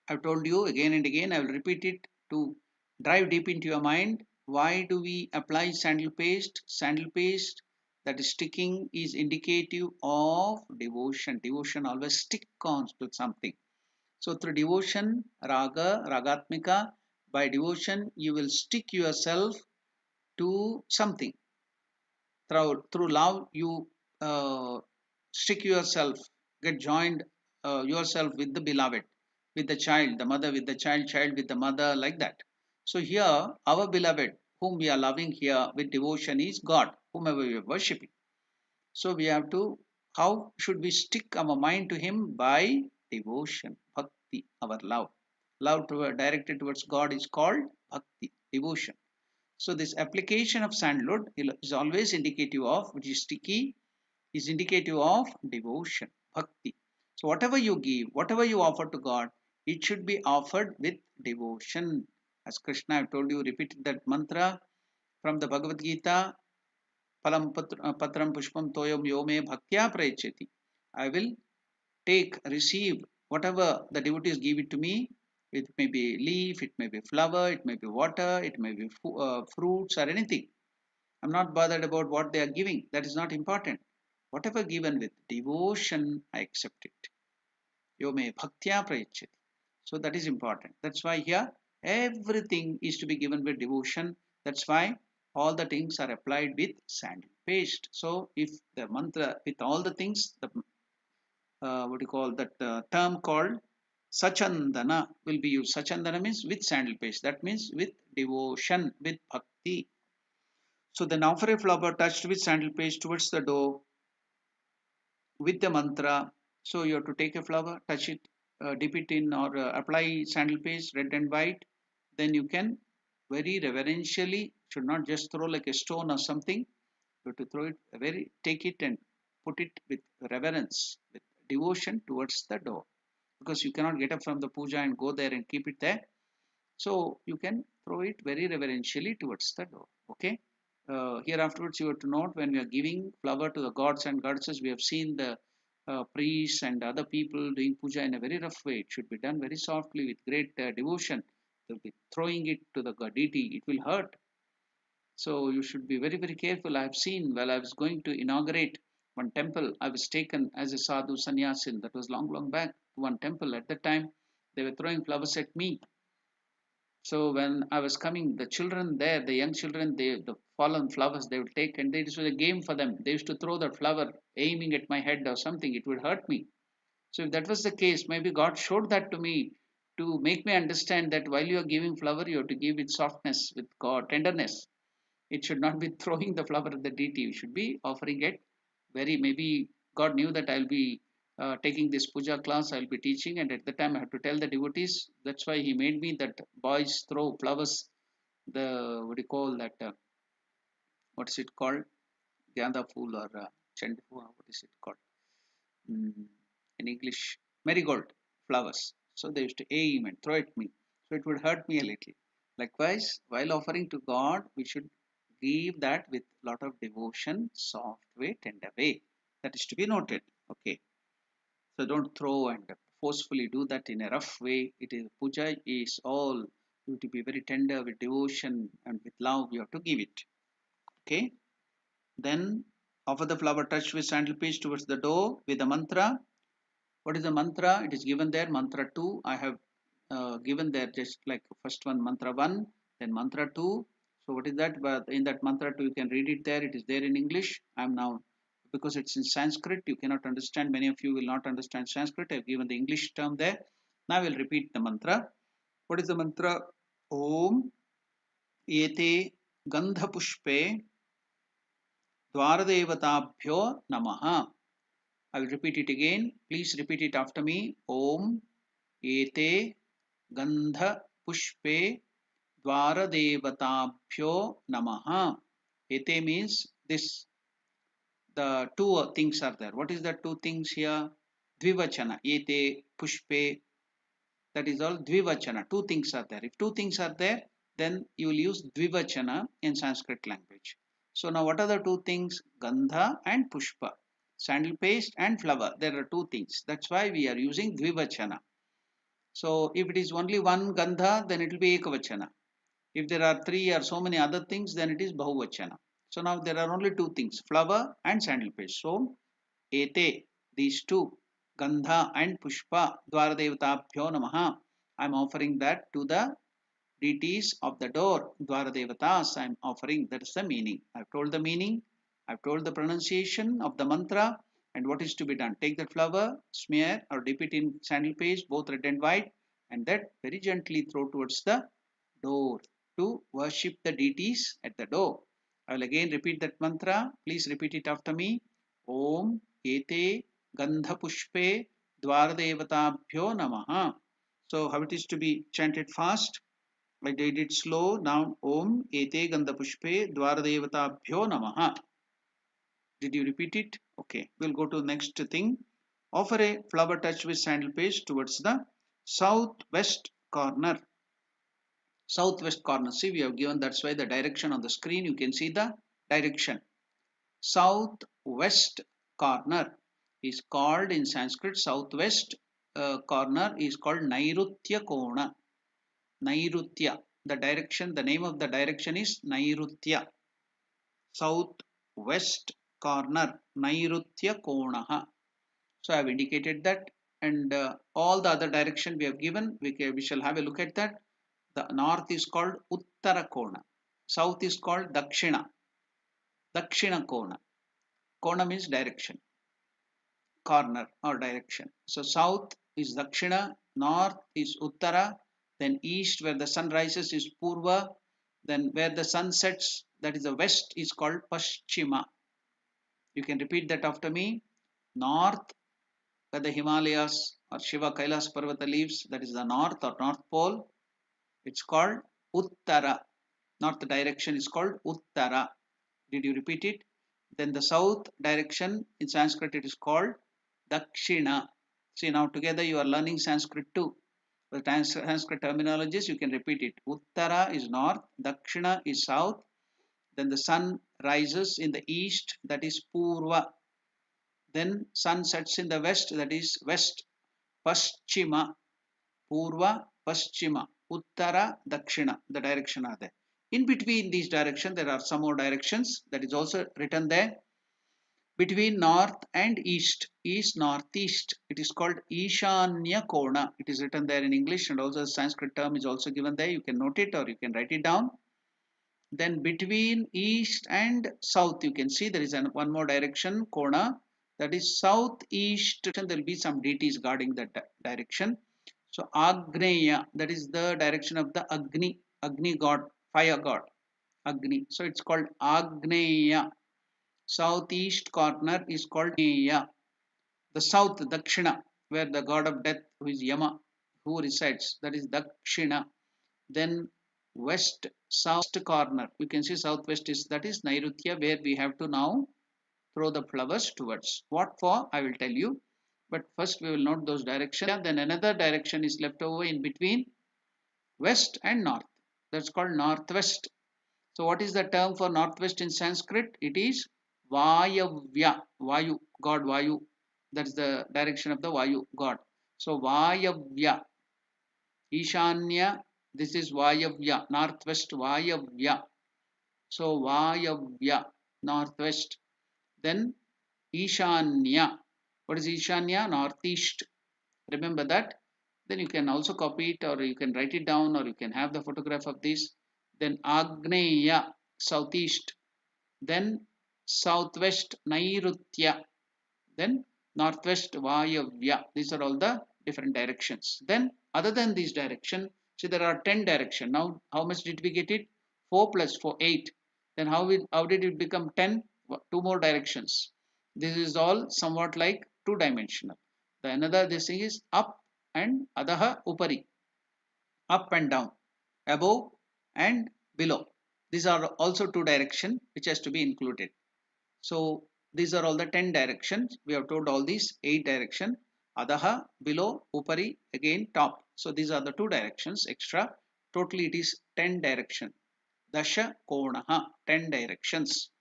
I've told you again and again, I will repeat it to drive deep into your mind. Why do we apply sandal paste? Sandal paste that is sticking is indicative of devotion. Devotion always stick on to something. So through devotion, ragatmika, by devotion you will stick yourself to something. Through love you stick yourself, get joined yourself with the beloved, with the child, the mother with the child, child with the mother, like that. So here our beloved whom we are loving here with devotion is God, whomever we are worshipping. So we have to, how should we stick our mind to him? By devotion, bhakti, our love directed towards God is called bhakti, devotion. So this application of sandalwood is always indicative of, which is sticky, is indicative of devotion, bhakti. So whatever you give, whatever you offer to God, it should be offered with devotion. As Krishna, I have told you, repeated that mantra from the Bhagavad Gita, Palam Patram Pushpam Toyam Yome Bhaktya Prayachati. I will receive whatever the devotees give it to me. It may be leaf, it may be flower, it may be water, it may be fruits or anything. I'm not bothered about what they are giving. That is not important. Whatever given with devotion, I accept it. Yome bhaktya prayachati. So that is important. That's why here everything is to be given with devotion. That's why all the things are applied with sandal paste. So if the mantra with all the things, the what do you call that term called Sachandana will be used. Sachandana means with sandal paste. That means with devotion, with bhakti. So then offer a flower touched with sandal paste towards the dough with the mantra. So you have to take a flower, touch it, dip it in or apply sandal paste, red and white. Then you can very reverentially, should not just throw like a stone or something. You have to throw it take it and put it with reverence, with devotion towards the door. Because you cannot get up from the puja and go there and keep it there. So you can throw it very reverentially towards the door. Okay. Here afterwards you have to note, when we are giving flower to the gods and goddesses, we have seen the priests and other people doing puja in a very rough way. It should be done very softly with great devotion. They'll be throwing it to the deity. It will hurt. So you should be very, very careful. I have seen while I was going to inaugurate one temple, I was taken as a sadhu sannyasin. That was long, long back to one temple. At that time, they were throwing flowers at me. So when I was coming, the children there, the young children, the fallen flowers they would take, and it was a game for them. They used to throw that flower aiming at my head or something. It would hurt me. So if that was the case, maybe God showed that to me to make me understand that while you are giving flower, you have to give it softness with God, tenderness. It should not be throwing the flower at the deity. You should be offering it very, maybe God knew that I'll be taking this puja class, I'll be teaching, and at the time I have to tell the devotees. That's why He made me that boys throw flowers. The what do you call that? What is it called? Ganda fool or chandu? What is it called? Mm, in English, marigold flowers. So they used to aim and throw at me. So it would hurt me a little. Likewise, while offering to God, we should give that with lot of devotion, soft way, tender way. That is to be noted. Okay. So don't throw and forcefully do that in a rough way. It is puja is all you have to be very tender with devotion and with love. You have to give it. Okay. Then offer the flower touch with sandal piece towards the door with the mantra. What is the mantra? It is given there. Mantra 2. I have given there just like first one, mantra 1, then mantra 2. So what is that? But in that mantra 2, you can read it there. It is there in English. I am now, because it's in Sanskrit, you cannot understand. Many of you will not understand Sanskrit. I have given the English term there. Now I will repeat the mantra. What is the mantra? Om ete gandha pushpe dvaradevatabhyo namaha. I will repeat it again. Please repeat it after me. Om ete gandha pushpe dvaradevatabhyo namaha. Ete means this. The two things are there. What is the two things here? Dvivachana. Ete pushpe. That is all dvivachana. Two things are there. If two things are there, then you will use dvivachana in Sanskrit language. So now what are the two things? Gandha and pushpa. Sandal paste and flower. There are two things. That's why we are using dvivachana. So if it is only one gandha, then it will be ekavachana. If there are three or so many other things, then it is bahuvachana. So now there are only two things, flower and sandal paste. So ete, these two, gandha and pushpa, dvaradevatabhyo namaha. I am offering that to the deities of the door, Dvara Devatas, I am offering. That is the meaning. I have told the meaning, I have told the pronunciation of the mantra, and what is to be done. Take that flower, smear or dip it in sandal paste, both red and white, and that very gently throw towards the door to worship the deities at the door. I will again repeat that mantra. Please repeat it after me. Om Ete Gandha Pushpe Dvara Devatabhyo Namaha. So how it is to be chanted fast? I did it slow. Now Om Ete Gandha Pushpe Dvara Devatabhyo Namaha. Did you repeat it? Okay. We'll go to the next thing. Offer a flower touch with sandal paste towards the southwest corner. Southwest corner. See, we have given, that's why the direction on the screen, you can see the direction. Southwest corner is called in Sanskrit, southwest corner is called Nairutya Kona. Nairutya. The direction, the name of the direction is Nairutya. Southwest corner, Nairutya Konaha. So I have indicated that, and all the other direction we have given, we shall have a look at that. The north is called Uttara Kona. South is called Dakshina. Dakshina Kona. Kona means direction. Corner or direction. So south is Dakshina, north is Uttara, then east where the sun rises is Purva, then where the sun sets, that is the west, is called Paschima. You can repeat that after me. North where the Himalayas or Shiva Kailas Parvata lives, that is the north or north pole, it's called Uttara. North direction is called Uttara. Did you repeat it? Then the south direction in Sanskrit it is called Dakshina. See, now together you are learning Sanskrit too. The Sanskrit terminologies you can repeat it. Uttara is north, Dakshina is south. Then the sun rises in the east, that is Purva. Then sun sets in the west, that is west. Paschima, Purva, Paschima, Uttara, Dakshina. The direction are there. In between these directions, there are some more directions that is also written there. between north and east northeast. It is called Ishanya Kona. It is written there in English, and also the Sanskrit term is also given there. You can note it or you can write it down. Then between east and south, you can see there is one more direction, Kona, that is southeast. There will be some deities guarding that direction. So Agneya, that is the direction of the Agni god, fire god, Agni. So it's called Agneya. Southeast corner is called Agneya. The south, Dakshina, where the god of death, who is Yama, who resides, that is Dakshina. Then west south corner, you can see southwest is, that is Nairutya, where we have to now throw the flowers towards. What for? I will tell you. But first we will note those directions. Then another direction is left over in between west and north. That's called northwest. So what is the term for northwest in Sanskrit? It is Vayavya, Vayu, god Vayu. That's the direction of the Vayu god. So Vayavya, Ishanya, this is Vayavya, northwest Vayavya. So Vayavya, northwest. Then Ishanya. What is Ishanya? Northeast. Remember that. Then you can also copy it or you can write it down or you can have the photograph of this. Then Agneya, southeast. Then southwest Nairutya. Then northwest Vayavya. These are all the different directions. Then other than this direction, see there are 10 directions. Now how much did we get it? 4 plus 4, 8. Then how did it become 10? Two more directions. This is all somewhat like two-dimensional. The another this thing is up and adaha upari, up and down, above and below. These are also two direction which has to be included. So these are all the 10 directions. We have told all these 8 direction. Adaha, below, upari, again top. So these are the 2 directions extra. Totally it is 10 direction. Dasha konaha, 10 directions.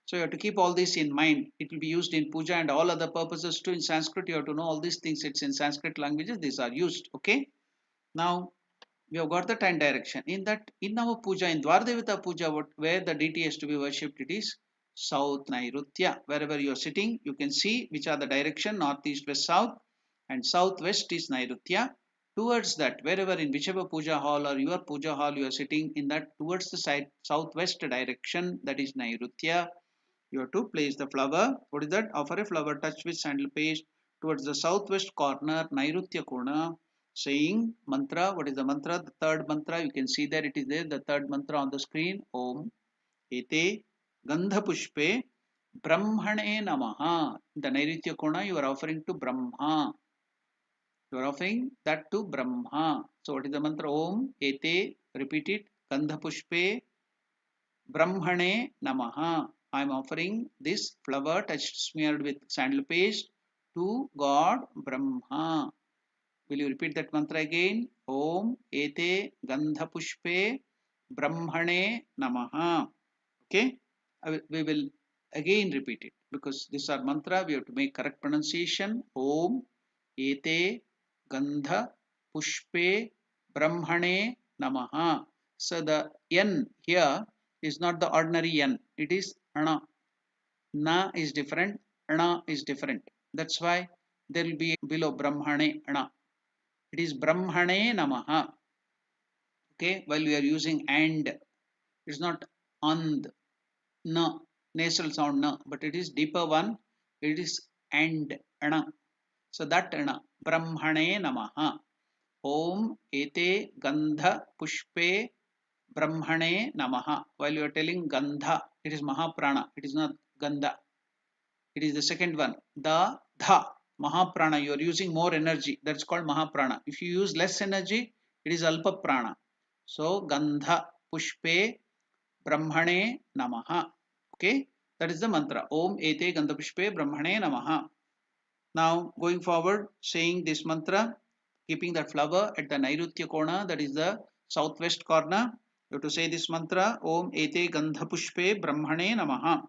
So you have to keep all this in mind. It will be used in puja and all other purposes too. In Sanskrit, you have to know all these things. It's in Sanskrit languages. These are used. Okay. Now we have got the 10 direction. In that, in our puja, in Dvara puja, where the deity has to be worshipped, it is South Nairutya. Wherever you are sitting, you can see which are the direction, north, east, west, south, and southwest is Nairutya. Towards that, wherever in whichever puja hall or your puja hall you are sitting, in that towards the side southwest direction, that is Nairutya, you have to place the flower. What is that? Offer a flower touched with sandal paste towards the southwest corner, Nairutya Kona, saying mantra. What is the mantra? The third mantra. You can see that it is there. The third mantra on the screen. Om Ete Gandha Pushpe Brahmane Namaha. The Nairutya Kona you are offering to Brahma. You are offering that to Brahma. So what is the mantra? Om Ete. Repeat it. Gandha Pushpe Brahmane Namaha. I am offering this flower touched smeared with sandal paste to God Brahma. Will you repeat that mantra again? Om Ete Gandha Pushpe Brahmane Namaha. Okay? We will again repeat it because these are mantra. We have to make correct pronunciation. Om Ete Gandha Pushpe Brahmane Namaha. So the N here is not the ordinary N. It is Ana. Na is different. Ana is different. That's why there will be below Brahmane Ana. It is Brahmane Namaha. Okay, while we are using and, it's not and, na, nasal sound na, but it is deeper one. It is and, ana. So that ana, Brahmane Namaha. Om Ete Gandha Pushpe Brahmane Namaha. While you are telling Gandha, it is Mahaprana. It is not Gandha. It is the second one. The Dha. Mahaprana. You are using more energy. That's called Mahaprana. If you use less energy, it is Alpa Prana. So Gandha Pushpe Brahmane Namaha. Okay. That is the mantra. Om Ete Gandha Pushpe Brahmane Namaha. Now going forward, saying this mantra, keeping that flower at the Nairutya Kona, that is the southwest corner. You have to say this mantra. Om Ete Gandha Pushpe Brahmane Namaha.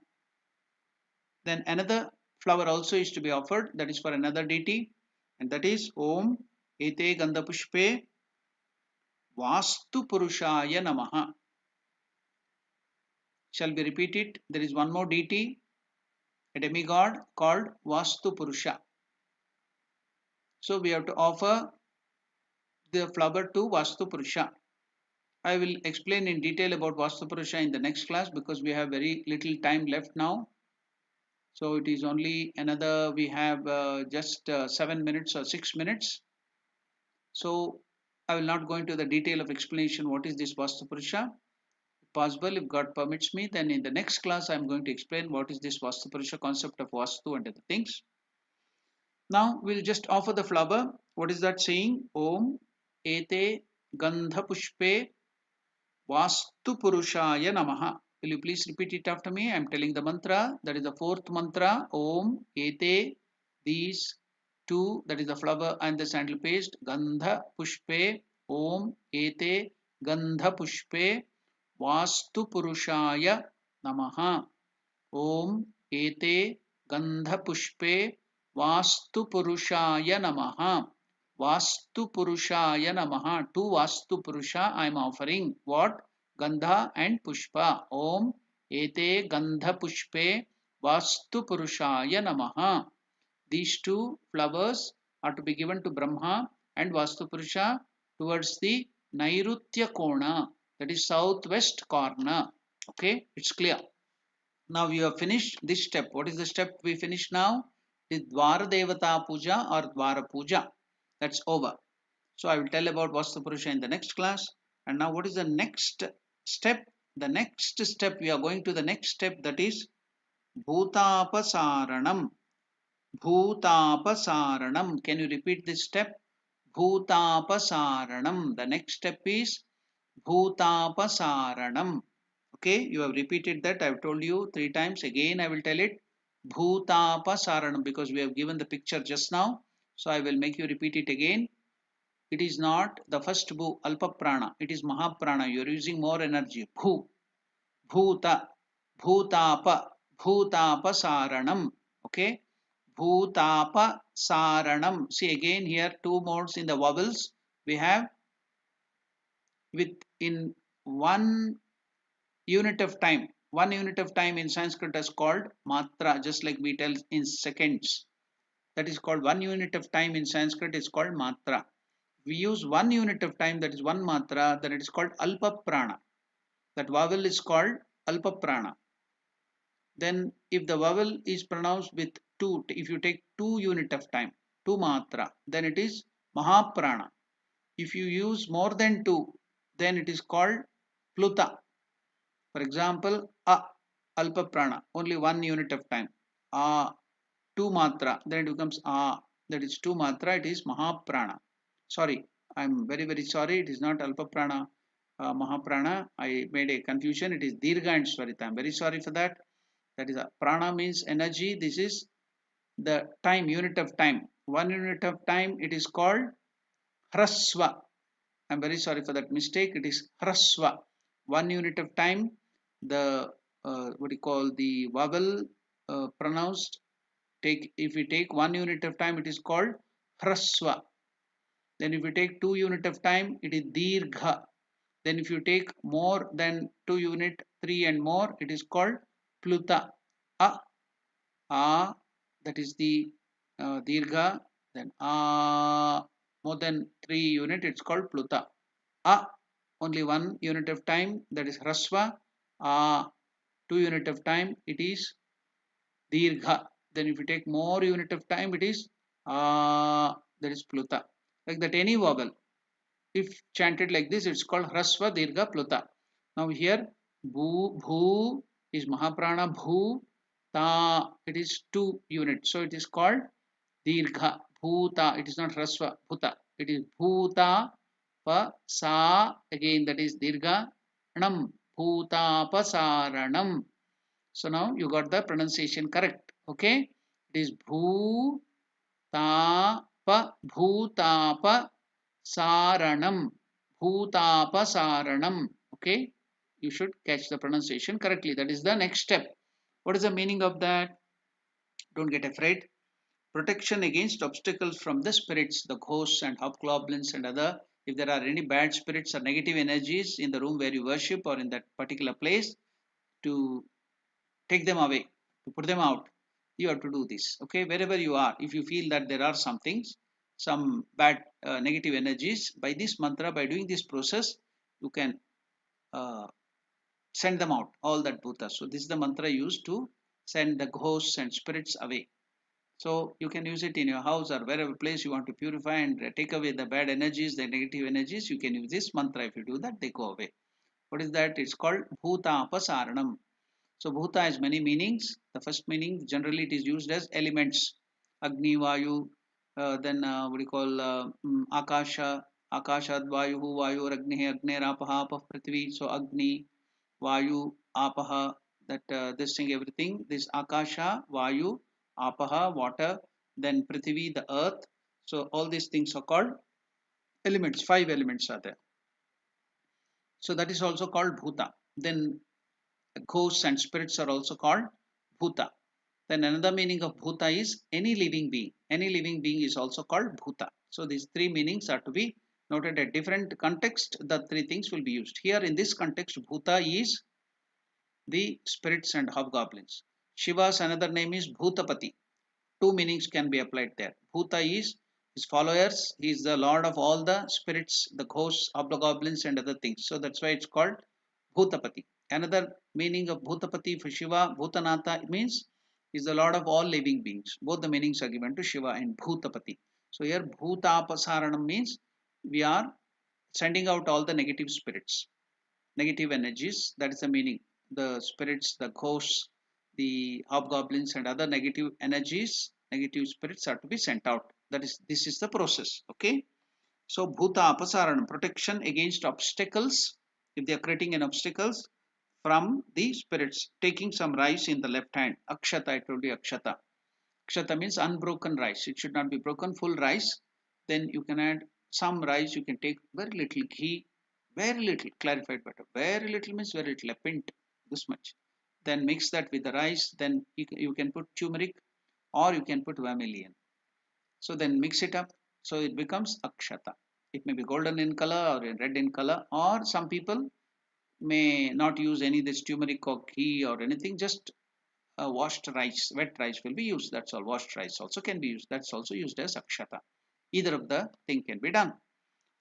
Then another flower also is to be offered, that is for another deity, and that is Om Ete Gandha Pushpe Vastu Purushaya Namaha. Shall we repeat it? There is one more deity a demigod called Vastu Purusha. So we have to offer the flower to Vastu Purusha. I will explain in detail about Vastu Purusha in the next class because we have very little time left now. So it is only another, we have just 7 minutes or 6 minutes. So I will not go into the detail of explanation what is this Vastu Purusha. If possible, if God permits me, then in the next class I am going to explain what is this Vastu Purusha concept of Vastu and other things. Now we'll just offer the flower. What is that saying? Om Ete Gandha Pushpe Vastu Purushaya Namaha. Will you please repeat it after me? I am telling the mantra. That is the fourth mantra. Om Ete. These two, that is the flower and the sandal paste. Gandha Pushpe. Om Ete Gandha Pushpe Vastu Purushaya Namaha. Om Ete Gandha Pushpe Vastu Purushaya Namaha. Vastu Purushaya Namaha. To Vastu Purusha I am offering what? Gandha and Pushpa. Om Ete Gandha Pushpe Vastu Purushaya Namaha. These two flowers are to be given to Brahma and Vastu Purusha towards the Nairutya Kona, that is southwest corner. Okay, it's clear. Now you have finished this step. What is the step we finished now? The Dvara Devata Puja or Dvara Puja. That's over. So I will tell about Vastu Purusha in the next class. And now what is the next step? The next step, we are going to the next step, that is Bhutapasaranam. Bhutapasaranam. Can you repeat this step? Bhutapasaranam. The next step is Bhutapasaranam. Okay, you have repeated that. I have told you 3 times. Again, I will tell it. Bhutapasaranam, because we have given the picture just now. So I will make you repeat it again. It is not the first bhu, alpa prana. It is mahaprana. You are using more energy. Bhu, bhuta, bhutapa, bhutapasaranam. Okay. Bhutapa saranam. See again here 2 modes in the vowels. We have with in 1 unit of time. 1 unit of time in Sanskrit is called matra, just like we tell in seconds. That is called 1 unit of time in Sanskrit is called matra. We use 1 unit of time, that is 1 matra, then it is called alpa prana. That vowel is called alpa prana. Then if the vowel is pronounced with 2, if you take 2 unit of time, 2 matra, then it is mahaprana. If you use more than 2, then it is called pluta. For example, alpa prana, only 1 unit of time. 2 matra, then it becomes that is 2 matra, it is mahaprana. Sorry, I am very sorry, it is not alpa prana, mahaprana. I made a confusion, it is dirgha and swarita. I am very sorry for that. That is prana means energy. This is the time, unit of time. 1 unit of time, it is called hraswa. I am very sorry for that mistake. It is hraswa. 1 unit of time, the what do you call the vowel pronounced. If we take 1 unit of time, it is called hraswa. Then if you take 2 unit of time, it is dirgha. Then if you take more than 2 unit, 3 and more, it is called pluta. That is the dirgha. Then more than 3 unit, it's called pluta. Only 1 unit of time, that is hraswa. 2 unit of time, it is dirgha. Then if you take more unit of time, it is that is pluta. Like that, any vowel, if chanted like this, it's called hrasva dirgha pluta. Now here bhu is mahaprana, bhu ta, it is 2 units, so it is called dirgha. Bhuta, it is not hrasva, bhuta, it is bhuta pa sa, again that is dirgha nam, bhuta pasaranam. So now you got the pronunciation correct. Okay, it is bhu ta pa, bhutapa saranam, bhutapa saranam. Okay, you should catch the pronunciation correctly. That is the next step. What is the meaning of that? Don't get afraid. Protection against obstacles from the spirits, the ghosts and hobgoblins and other. If there are any bad spirits or negative energies in the room where you worship or in that particular place, to take them away, to put them out. You have to do this. Okay, wherever you are, if you feel that there are some things, some bad negative energies, by this mantra, by doing this process, you can uh, send them out, all that bhutas. So this is the mantra used to send the ghosts and spirits away. So you can use it in your house or wherever place you want to purify and take away the bad energies, the negative energies. You can use this mantra. If you do that, they go away. What is that? It's called bhuta apasaranam. So bhuta has many meanings. The first meaning, generally it is used as elements. Agni, Vayu, then what do you call Akasha, Akashad Vayu, Vayu, Agni, Agni, Apaha, Apah, Prithvi. So Agni, Vayu, Apaha, that this thing, everything, this Akasha, Vayu, Apaha, water, then Prithvi, the earth. So all these things are called elements. Five elements are there. So that is also called bhuta. Then ghosts and spirits are also called bhuta. Then another meaning of bhuta is any living being. Any living being is also called bhuta. So these three meanings are to be noted at different context. The three things will be used. Here in this context, bhuta is the spirits and hobgoblins. Shiva's another name is Bhutapati. Two meanings can be applied there. Bhuta is his followers. He is the lord of all the spirits, the ghosts, hobgoblins, and other things. So that's why it's called Bhutapati. Another meaning of Bhutapati for Shiva, Bhutanatha means is the lord of all living beings. Both the meanings are given to Shiva and Bhutapati. So here Bhutapasaranam means we are sending out all the negative spirits, negative energies. That is the meaning. The spirits, the ghosts, the hobgoblins, and other negative energies, negative spirits are to be sent out. That is, this is the process. Okay. So bhuta apasaran, protection against obstacles. If they are creating an obstacles from the spirits, taking some rice in the left hand. Akshata, I told you akshata. Akshata means unbroken rice. It should not be broken. Full rice. Then you can add some rice. You can take very little ghee, very little. Clarified better. Very little means very little. A pint, this much. Then mix that with the rice. Then you can put turmeric or you can put vermilion. So then mix it up. So it becomes akshata. It may be golden in color or red in color, or some people may not use any this turmeric or ghee or anything. Just washed rice, wet rice will be used. That's all. Washed rice also can be used. That's also used as akshata. Either of the thing can be done.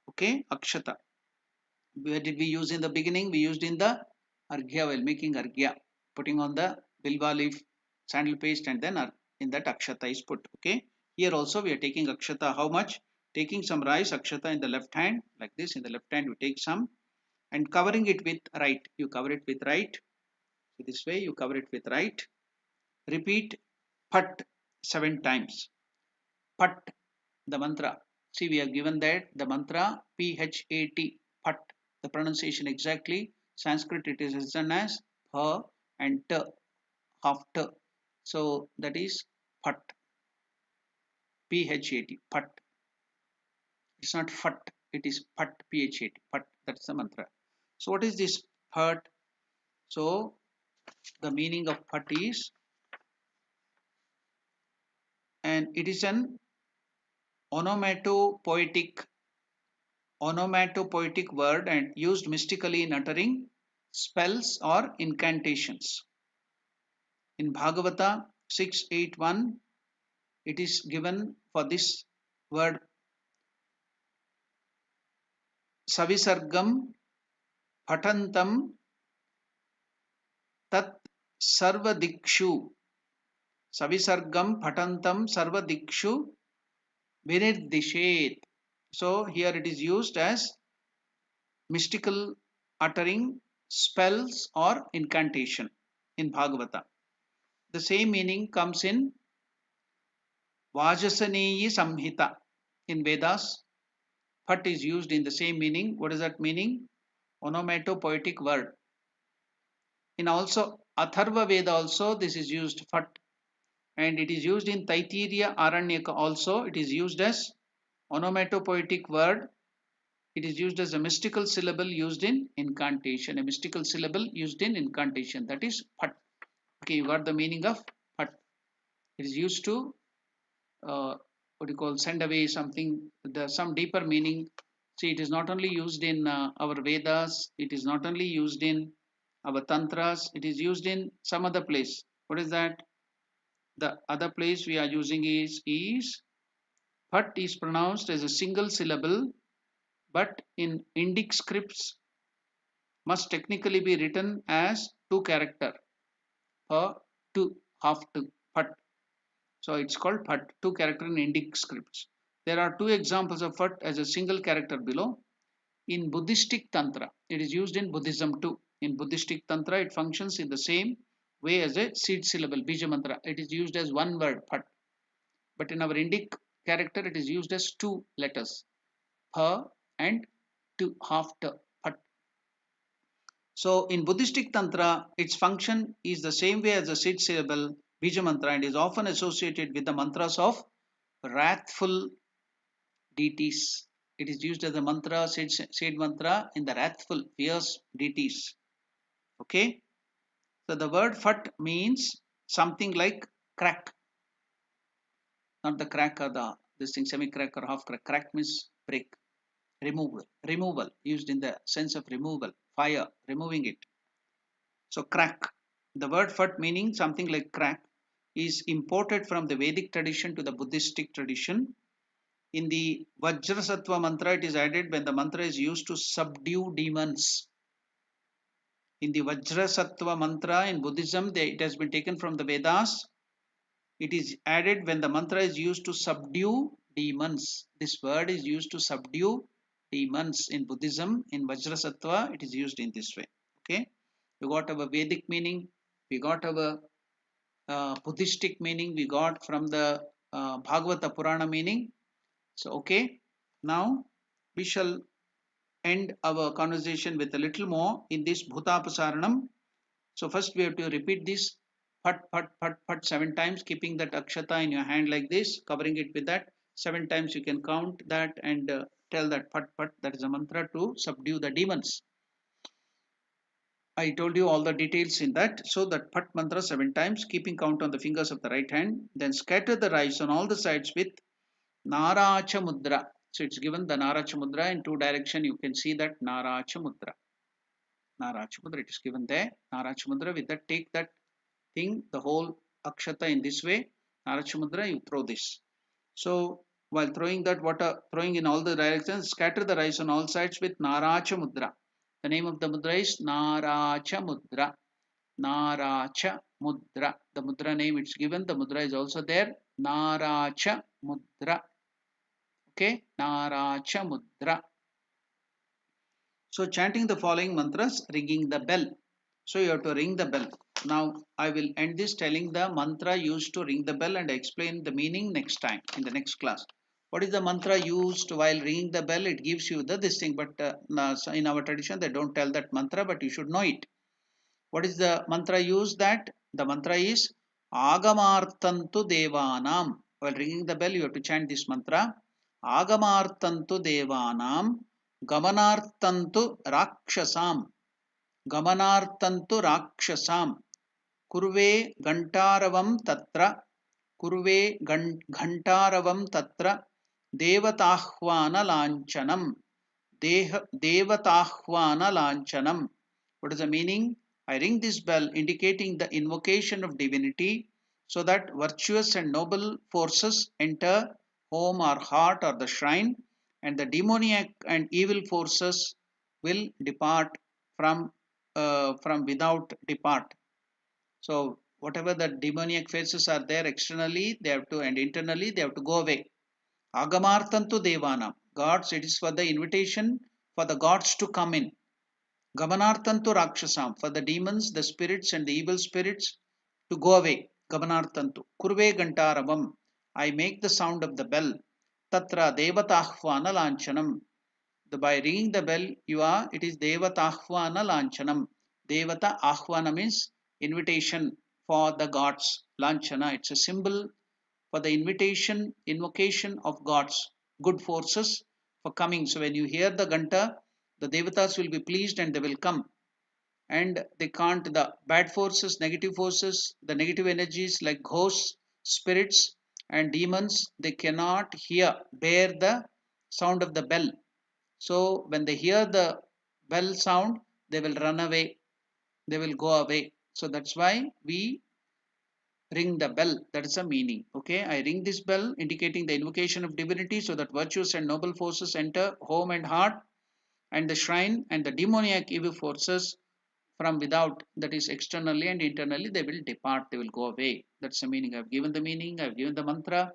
Okay, akshata. Where did we use in the beginning? We used in the arghya while making arghya, putting on the bilva leaf, sandal paste, and then in that akshata is put. Okay. Here also we are taking akshata. How much? Taking some rice akshata in the left hand, like this. In the left hand, you take some and covering it with right. You cover it with right. So this way you cover it with right. Repeat Phat 7 times. Phat, the mantra. See, we have given that the mantra P-H-A-T, Phat. The pronunciation exactly. Sanskrit it is written as P and T, half T. So that is Phat, P-H-A-T, Phat. It's not Phat, it is Phat, P-H-A-T, Phat. That's the mantra. So what is this Phat? So the meaning of Phat is, and it is an onomatopoetic word and used mystically in uttering spells or incantations. In Bhagavata 681, it is given for this word Savisargam Patantam Tat Sarvadikshu. Savisargam Patantam Sarvadikshu Vinirdishet. So here it is used as mystical uttering spells or incantation in Bhagavata. The same meaning comes in Vajasaneyi Samhita in Vedas. Phat is used in the same meaning. What is that meaning? Onomatopoetic word. In also Atharva Veda also this is used Phat, and it is used in Taittiriya Aranyaka also. It is used as onomatopoetic word. It is used as a mystical syllable used in incantation. A mystical syllable used in incantation, that is Phat. Okay, you got the meaning of Phat. It is used to what you call send away something, some deeper meaning. See, it is not only used in our Vedas, it is not only used in our Tantras, it is used in some other place. What is that? The other place we are using is Phat is pronounced as a single syllable, but in Indic scripts must technically be written as two character per two half to Phat. So it's called Phat, two character in Indic scripts. There are two examples of Phat as a single character below. In Buddhistic Tantra, it is used in Buddhism too. In Buddhistic Tantra, it functions in the same way as a seed syllable, Bija Mantra. It is used as one word, Phat. But in our Indic character, it is used as two letters, Pa and two, half the Phat. So in Buddhistic Tantra, its function is the same way as the seed syllable, Bija Mantra, and is often associated with the mantras of wrathful deities. It is used as a mantra, seed mantra in the wrathful, fierce deities. Okay. So the word Phat means something like crack, not the crack or the this thing semi crack or half crack. Crack means break, removal used in the sense of removal, fire, removing it. So crack, the word Phat meaning something like crack is imported from the Vedic tradition to the Buddhistic tradition. In the Vajrasattva mantra, it is added when the mantra is used to subdue demons. In the Vajrasattva mantra in Buddhism, it has been taken from the Vedas. It is added when the mantra is used to subdue demons. This word is used to subdue demons in Buddhism. In Vajrasattva, it is used in this way. Okay, we got our Vedic meaning, we got our Buddhistic meaning, we got from the Bhagavata Purana meaning. So, okay, now we shall end our conversation with a little more in this Bhutapasaranam. So, first we have to repeat this Phat, Phat, Phat, Phat 7 times, keeping that Akshata in your hand like this, covering it with that. 7 times you can count that and tell that Phat, Phat, that is a mantra to subdue the demons. I told you all the details in that. So that Phat mantra 7 times, keeping count on the fingers of the right hand. Then scatter the rice on all the sides with Naracha Mudra. So it's given the Naracha Mudra in two direction. You can see that Naracha Mudra. Naracha Mudra, it is given there. Naracha Mudra, with that, take that thing, the whole Akshata in this way. Naracha Mudra, you throw this. So while throwing that water, throwing in all the directions, scatter the rice on all sides with Naracha Mudra. The name of the mudra is Naracha Mudra. Naracha Mudra. The mudra name it's given. The mudra is also there. Naracha Mudra. Okay, Naracha Mudra. So chanting the following mantras, ringing the bell. So you have to ring the bell. Now I will end this telling the mantra used to ring the bell and explain the meaning next time in the next class. What is the mantra used while ringing the bell? It gives you the this thing, but in our tradition they don't tell that mantra, but you should know it. What is the mantra used? That the mantra is Agamartantu Devanam. While ringing the bell, you have to chant this mantra. Agamartantu Devanam, Gamanartantu Rakshasam, Gamanartantu Rakshasam, Kurve Gantaravam Tatra, Kurve Gantaravam Tatra, Devatahvana Lanchanam, Devatahvana Lanchanam. What is the meaning? I ring this bell indicating the invocation of divinity so that virtuous and noble forces enter home or heart or the shrine, and the demoniac and evil forces will depart from without depart. So whatever the demoniac faces are there externally, they have to, and internally they have to go away. Agamartantu Devanam. Gods, it is for the invitation for the gods to come in. Gamanartantu Rakshasam, for the demons, the spirits and the evil spirits to go away. Gamanartantu. Kurve Gantaravam, I make the sound of the bell. Tatra Devatahvana Lanchanam. By ringing the bell, it is Devatahvana Lanchanam. Devata Ahvana means invitation for the gods. Lanchana, it's a symbol for the invocation of gods, good forces for coming. So when you hear the Ganta, the Devatas will be pleased and they will come. And they can't, the bad forces, negative forces, the negative energies like ghosts, spirits, and demons, they cannot bear the sound of the bell. So when they hear the bell sound, they will run away, they will go away. So that's why we ring the bell, that is a meaning. Okay, I ring this bell indicating the invocation of divinity so that virtuous and noble forces enter home and heart and the shrine, and the demoniac evil forces from without, that is externally and internally, they will depart, they will go away. That's the meaning. I've given the meaning, I've given the mantra,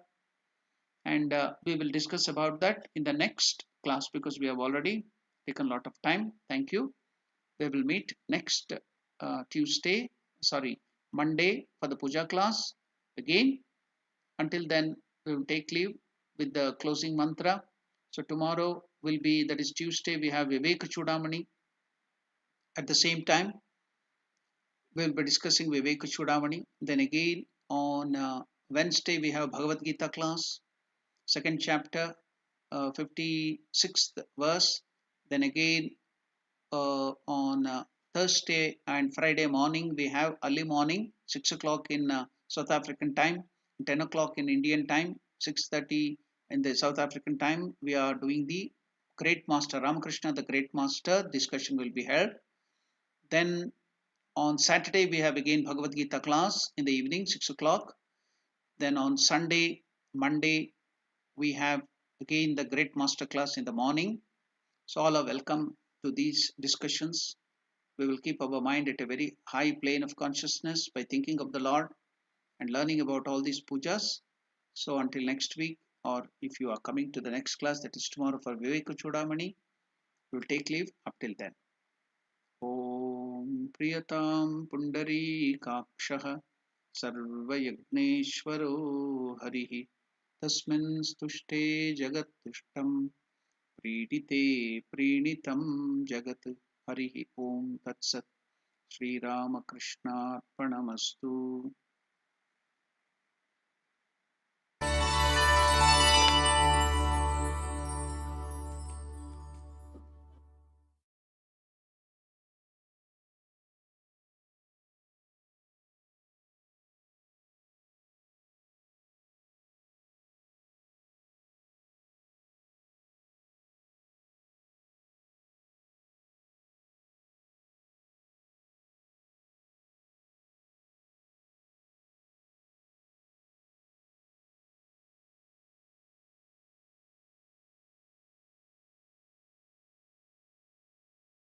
and we will discuss about that in the next class because we have already taken a lot of time. Thank you. We will meet next Tuesday, sorry, Monday for the puja class again. Until then, we will take leave with the closing mantra. So tomorrow will be, that is Tuesday, we have Vivek Chudamani. At the same time, we will be discussing Vivek Chudamani. Then again on Wednesday, we have Bhagavad Gita class, second chapter, 56th verse. Then again on Thursday and Friday morning, we have early morning, 6 o'clock in South African time, 10 o'clock in Indian time, 6:30 in the South African time. We are doing the Great Master Ramakrishna, the Great Master discussion will be held. Then on Saturday, we have again Bhagavad Gita class in the evening, 6 o'clock. Then on Sunday, Monday, we have again the Great Master class in the morning. So all are welcome to these discussions. We will keep our mind at a very high plane of consciousness by thinking of the Lord and learning about all these pujas. So until next week, or if you are coming to the next class, that is tomorrow for Vivek Chudamani, we will take leave up till then. Om Priyatam Pundarikakshaha Sarvayagneshwaro Harihi Tasmin Stushte Jagat Tushtam Pridite Prinitam Jagat Harihi Om Tatsat Shri Ramakrishna Arpanamastu.